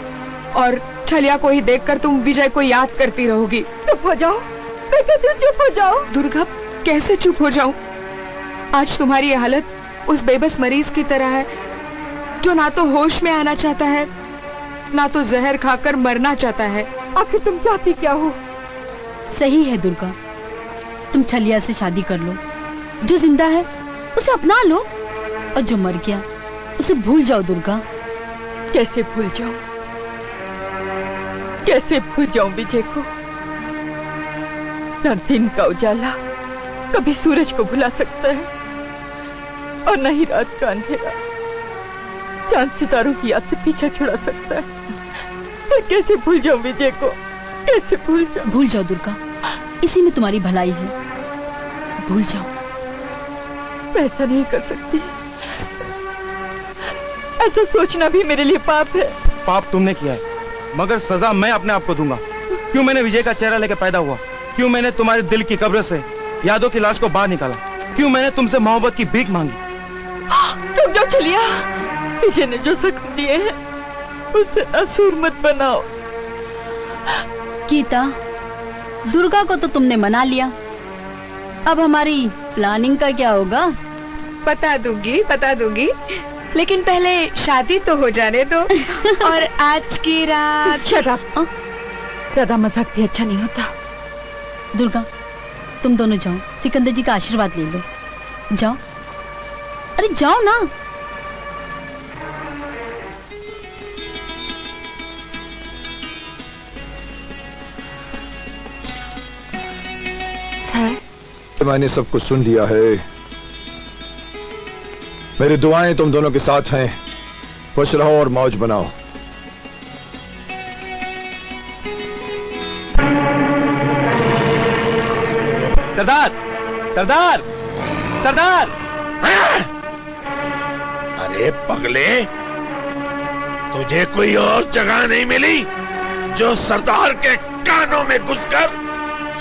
और छलिया को ही देखकर तुम विजय को याद करती रहोगी। चुप हो जाओ, मैं कहती हूँ चुप हो जाओ। दुर्गा, कैसे चुप हो जाऊं? आज तुम्हारी यह हालत उस बेबस मरीज की तरह है जो ना तो होश में आना चाहता है, ना तो जहर खाकर मरना चाहता है। आखिर तुम चाहती क्या हो? सही है दुर्गा, तुम छलिया से शादी कर लो। जो जिंदा है उसे अपना लो और जो मर गया उसे भूल जाओ। दुर्गा, कैसे भूल जाऊं? कैसे भूल जाऊं विजय को? न दिन का उजाला कभी सूरज को भुला सकता है और न ही रात का अंधेरा चांद सितारों की याद से पीछा छुड़ा सकता है। पर कैसे भूल जाऊं विजय को? कैसे भूल जाऊं? भूल जाओ दुर्गा, इसी में तुम्हारी भलाई है। भूल जाओ। मैं ऐसा नहीं कर सकती। ऐसा सोचना भी मेरे लिए पाप है। पाप तुमने किया है, मगर सजा मैं अपने आप को दूंगा। क्यों मैंने विजय का चेहरा लेकर पैदा हुआ? क्यों मैंने तुम्हारे दिल की कब्र से यादों की लाश को बाहर निकाला? क्यों मैंने तुमसे मोहब्बत की भीख मांगी? रुक जाओ चलिया। विजय ने जो जख्म दिए हैं उसे असुर मत बनाओ। गीता, दुर्गा को तो तुमने मना लिया, अब हमारी प्लानिंग का क्या होगा? बता दूंगी, लेकिन पहले शादी तो हो जाने दो। और आज की रात शराब ज्यादा मजाक भी अच्छा नहीं होता। दुर्गा, तुम दोनों जाओ, सिकंदर जी का आशीर्वाद ले लो। जाओ, अरे जाओ ना। मैंने सब कुछ सुन लिया है। मेरी दुआएं तुम दोनों के साथ हैं। खुश रहो और मौज बनाओ। सरदार, सरदार, सरदार! अरे पगले, तुझे कोई और जगह नहीं मिली जो सरदार के कानों में घुसकर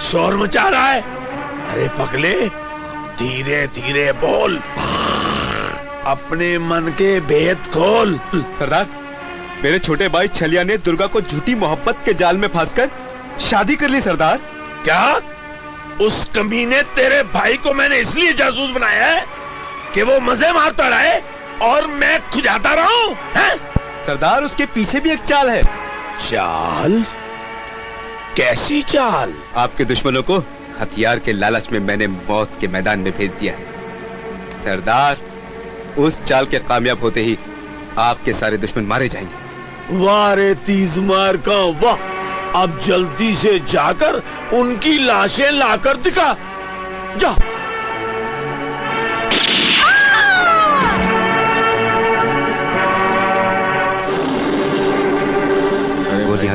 शोर मचा रहा है? अरे पगले, धीरे धीरे बोल, अपने मन के भेद खोल। सरदार, मेरे छोटे भाई छलिया ने दुर्गा को झूठी मोहब्बत के जाल में फंसकर शादी कर ली। सरदार, क्या उस कमीने तेरे भाई को मैंने इसलिए जासूस बनाया है कि वो मजे मारता रहे और मैं खुजाता रहूं? सरदार, उसके पीछे भी एक चाल है। चाल? कैसी चाल? आपके दुश्मनों को हथियार के लालच में मैंने मौत के मैदान में भेज दिया है। सरदार, उस चाल के कामयाब होते ही आपके सारे दुश्मन मारे जाएंगे। वाह रे तीज मार का वाह! अब जल्दी से जाकर उनकी लाशें लाकर दिखा। जा।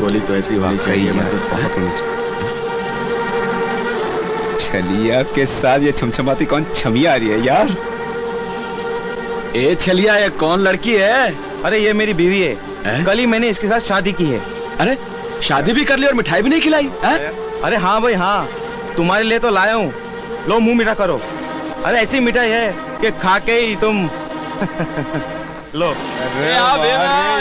गोली तो ऐसी होनी चाहिए, बहुत होनी चाहिए। छलिया के साथ ये छमछमाती कौन छमिया आ रही है यार? ए छलिया, ये कौन लड़की है? अरे ये मेरी बीवी है। कल ही मैंने इसके साथ शादी की है। अरे शादी भी कर ली और मिठाई भी नहीं खिलाई? अरे हाँ भाई हाँ, तुम्हारे लिए तो लाया हूँ। लो मुंह मीठा करो। अरे ऐसी मिठाई है कि खा के ही तुम लो। अरे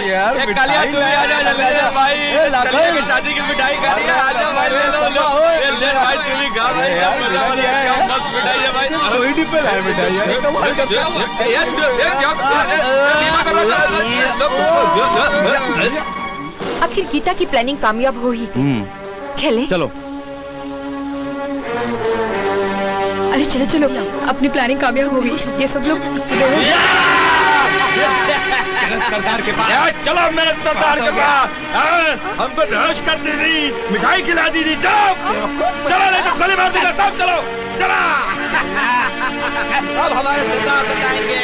यार, कालिया, तू भी आ जा जल्दी से भाई। छलिया की शादी की मिठाई खानी है, आ जा भाई, ले लो। ले भाई, तू भी खा भाई, मस्त मिठाई है भाई। कोई डिब्बे लाया मिठाई है, कमाल करता है। आखिर गीता की प्लानिंग कामयाब हो ही गई। चले चलो। अरे चलो चलो, अपनी प्लानिंग कामयाब हो गई। ये सब लोग सरदार के पास चलो, मेरे सरदार के पास। हमको बेहोश कर दी थी, मिठाई खिला दी थी। चलो नहीं तो गली मार देगा। सब चलो, चला। अब हमारे सरदार बताएंगे।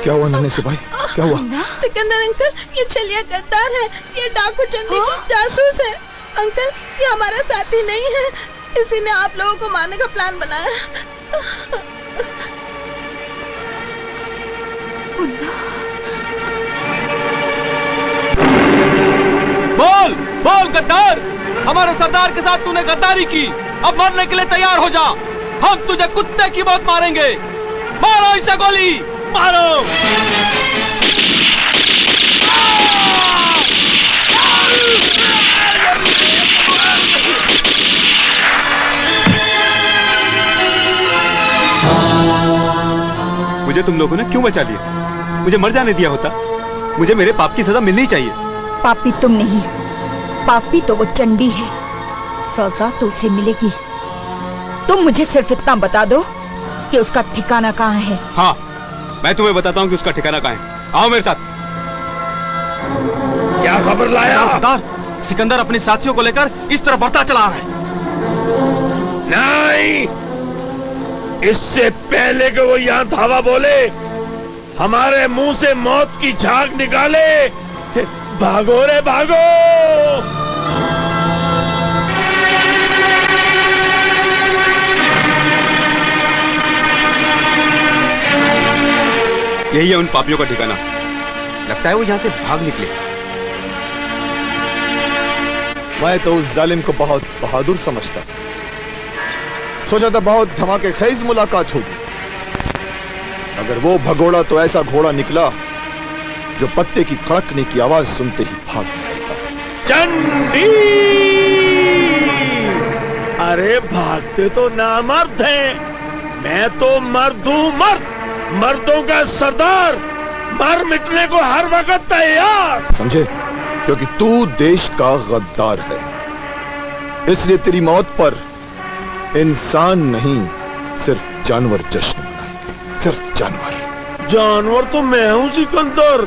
क्या हुआ नन्हे सिपाही, क्या हुआ? सिकंदर अंकल, ये छलिया गद्दार है, ये डाकू चंडी का जासूस है। अंकल, ये हमारा साथी नहीं है, इसी ने आप लोगों को मारने का प्लान बनाया। बोल बोल गद्दार, हमारे सरदार के साथ तूने गद्दारी की, अब मरने के लिए तैयार हो जा। हम तुझे कुत्ते की मौत मारेंगे। मारो इसे गोली, मारो। मुझे तुम लोगों ने क्यों बचा लिया? मुझे मर जाने दिया होता। मुझे मेरे पाप की सजा मिलनी चाहिए। पापी तुम नहीं, पापी तो वो चंडी है। सजा तो उसे मिलेगी। तुम मुझे सिर्फ इतना बता दो कि उसका ठिकाना कहाँ है। हाँ, मैं तुम्हें बताता हूँ कि उसका ठिकाना कहाँ है। आओ मेरे साथ। क्या खबर लाया? सरदार, सिकंदर अपने साथियों को लेकर इस तरफ बढ़ता चला आ रहा है। नहीं, इससे पहले कि वो यहाँ धावा बोले, हमारे मुंह से मौत की झाग निकाले। भागो रे भागो। यही है उन पापियों का ठिकाना। लगता है वो यहाँ से भाग निकले। मैं तो उस जालिम को बहुत बहादुर समझता था। सोचा था बहुत धमाके खेज मुलाकात होगी, मगर वो भगोड़ा तो ऐसा घोड़ा निकला जो पत्ते की खड़कने की आवाज सुनते ही भाग निकलता। चंडी! अरे भागते तो नामर्द हैं, मैं तो मर्द हूं, मर्द, मर्दों का सरदार, मर मिटने को हर वक्त तैयार। समझे? क्योंकि तू देश का गद्दार है, इसलिए तेरी मौत पर इंसान नहीं सिर्फ जानवर जश्न मनाएंगे। सिर्फ जानवर। जानवर तो मैं हूं सिकंदर,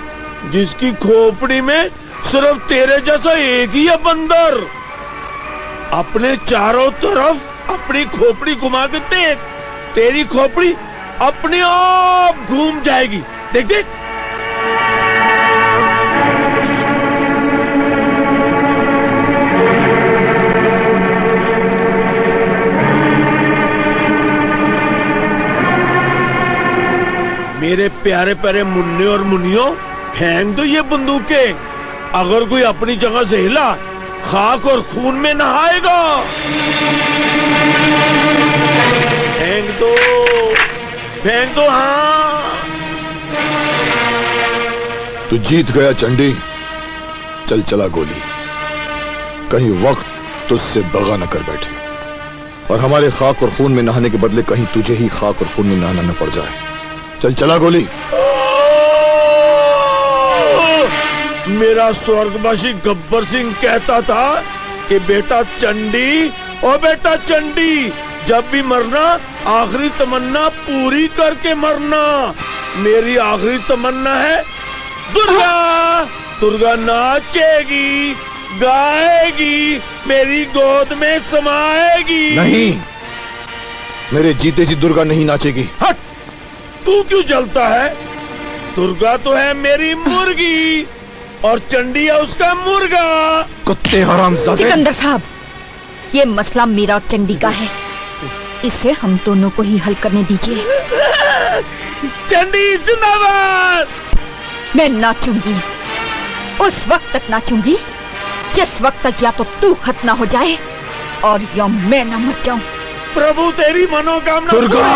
जिसकी खोपड़ी में सिर्फ तेरे जैसा एक ही है बंदर। अपने चारों तरफ अपनी खोपड़ी घुमा के देख, तेरी खोपड़ी अपने आप घूम जाएगी। देख देख। मेरे प्यारे प्यारे मुन्ने और मुनियों, फेंक दो ये बंदूकें। अगर कोई अपनी जगह से हिला, खाक और खून में नहाएगा। फेंक दो, फेंक दो। हाँ, तू जीत गया चंडी। चल चला गोली, कहीं वक्त तुझसे दगा न कर बैठे और हमारे खाक और खून में नहाने के बदले कहीं तुझे ही खाक और खून में नहाना न पड़ जाए। चल चला गोली। मेरा स्वर्गवासी गब्बर सिंह कहता था कि बेटा चंडी, ओ बेटा चंडी, जब भी मरना आखिरी तमन्ना पूरी करके मरना। मेरी आखिरी तमन्ना है दुर्गा। दुर्गा नाचेगी, गाएगी, मेरी गोद में समाएगी। नहीं, मेरे जीते जी दुर्गा नहीं नाचेगी। हट, तू क्यों जलता है? दुर्गा तो है मेरी मुर्गी और चंडी है उसका मुर्गा। कुत्ते हरामजादे। सिकंदर साहब, ये मसला मेरा और चंडी का है, इसे हम दोनों को ही हल करने दीजिए। चंडी जिंदाबाद। मैं नाचूंगी, उस वक्त तक नाचूंगी जिस वक्त तक या तो तू खत्म ना हो जाए और या मैं ना मर जाऊं। प्रभु तेरी मनोकामना। दुर्गा!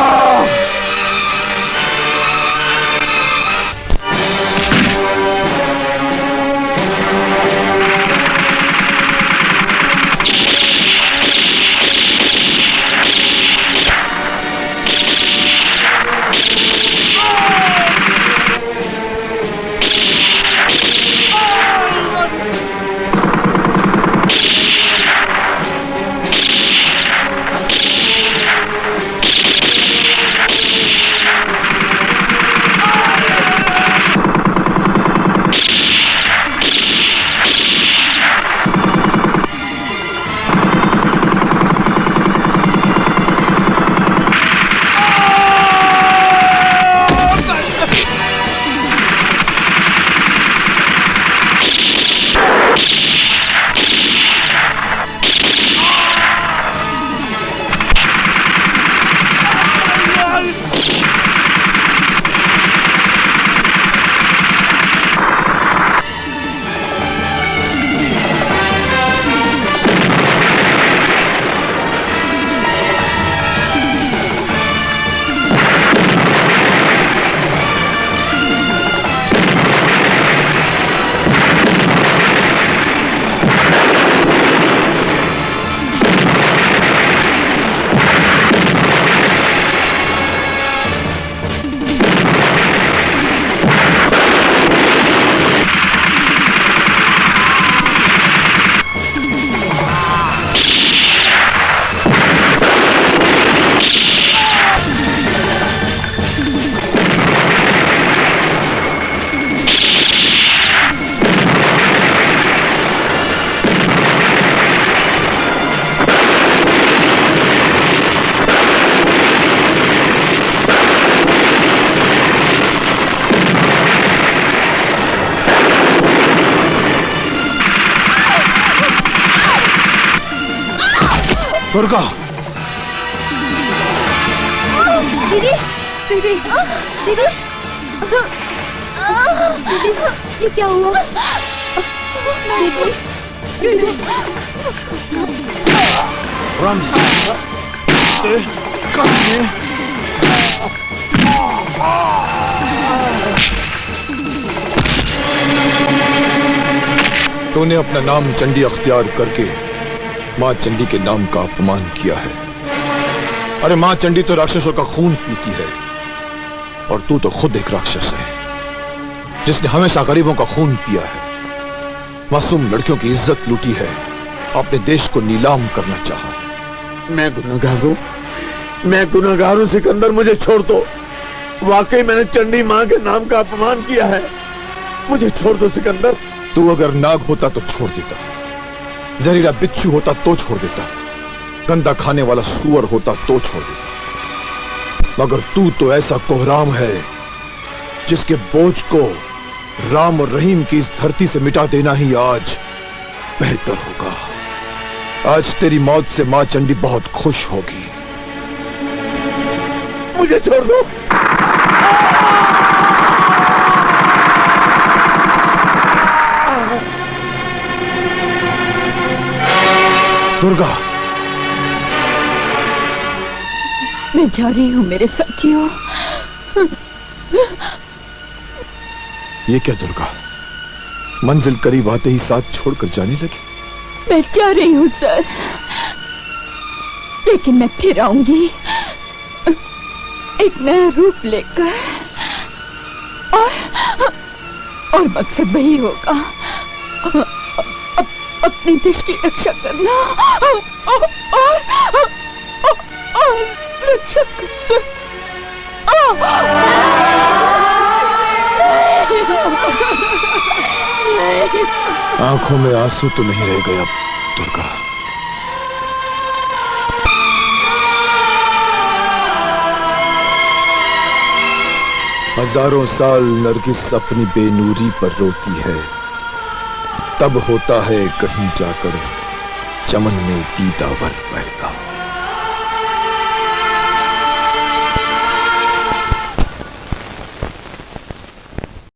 दुर्गा, दीदी दीदी दीदी दीदी, ये क्या हुआ? दीदी दीदी तूने अपना नाम चंडी अख्तियार करके माँ चंडी के नाम का अपमान किया है। अरे माँ चंडी तो राक्षसों का खून पीती है और तू तो खुद एक राक्षस है जिसने हमेशा गरीबों का खून पिया है, मासूम लड़कियों की इज्जत लूटी है, अपने देश को नीलाम करना चाहा। मैं गुनहगार हूँ, मैं गुनहगार हूँ सिकंदर, मुझे छोड़ दो। वाकई मैंने चंडी माँ के नाम का अपमान किया है, मुझे छोड़ दो सिकंदर। तू अगर नाग होता तो छोड़ देता, जहरीला बिच्छू होता तो छोड़ देता, गंदा खाने वाला सुअर होता तो छोड़ देता, मगर तू तो ऐसा कोहराम है जिसके बोझ को राम और रहीम की इस धरती से मिटा देना ही आज बेहतर होगा। आज तेरी मौत से मां चंडी बहुत खुश होगी। मुझे छोड़ दो। दुर्गा, मैं जा रही हूँ मेरे साथियों। ये क्या दुर्गा, मंजिल करीब आते ही साथ छोड़कर जाने लगी? मैं जा रही हूँ सर, लेकिन मैं फिर आऊंगी एक नया रूप लेकर, और मकसद वही होगा, अपने देश की रक्षा करना और रक्षा करना। आंखों में आंसू तो नहीं रह गए अब दुर्गा। हजारों साल नरगिस अपनी बेनूरी पर रोती है, तब होता है कहीं जाकर चमन में दीदावर पैदा।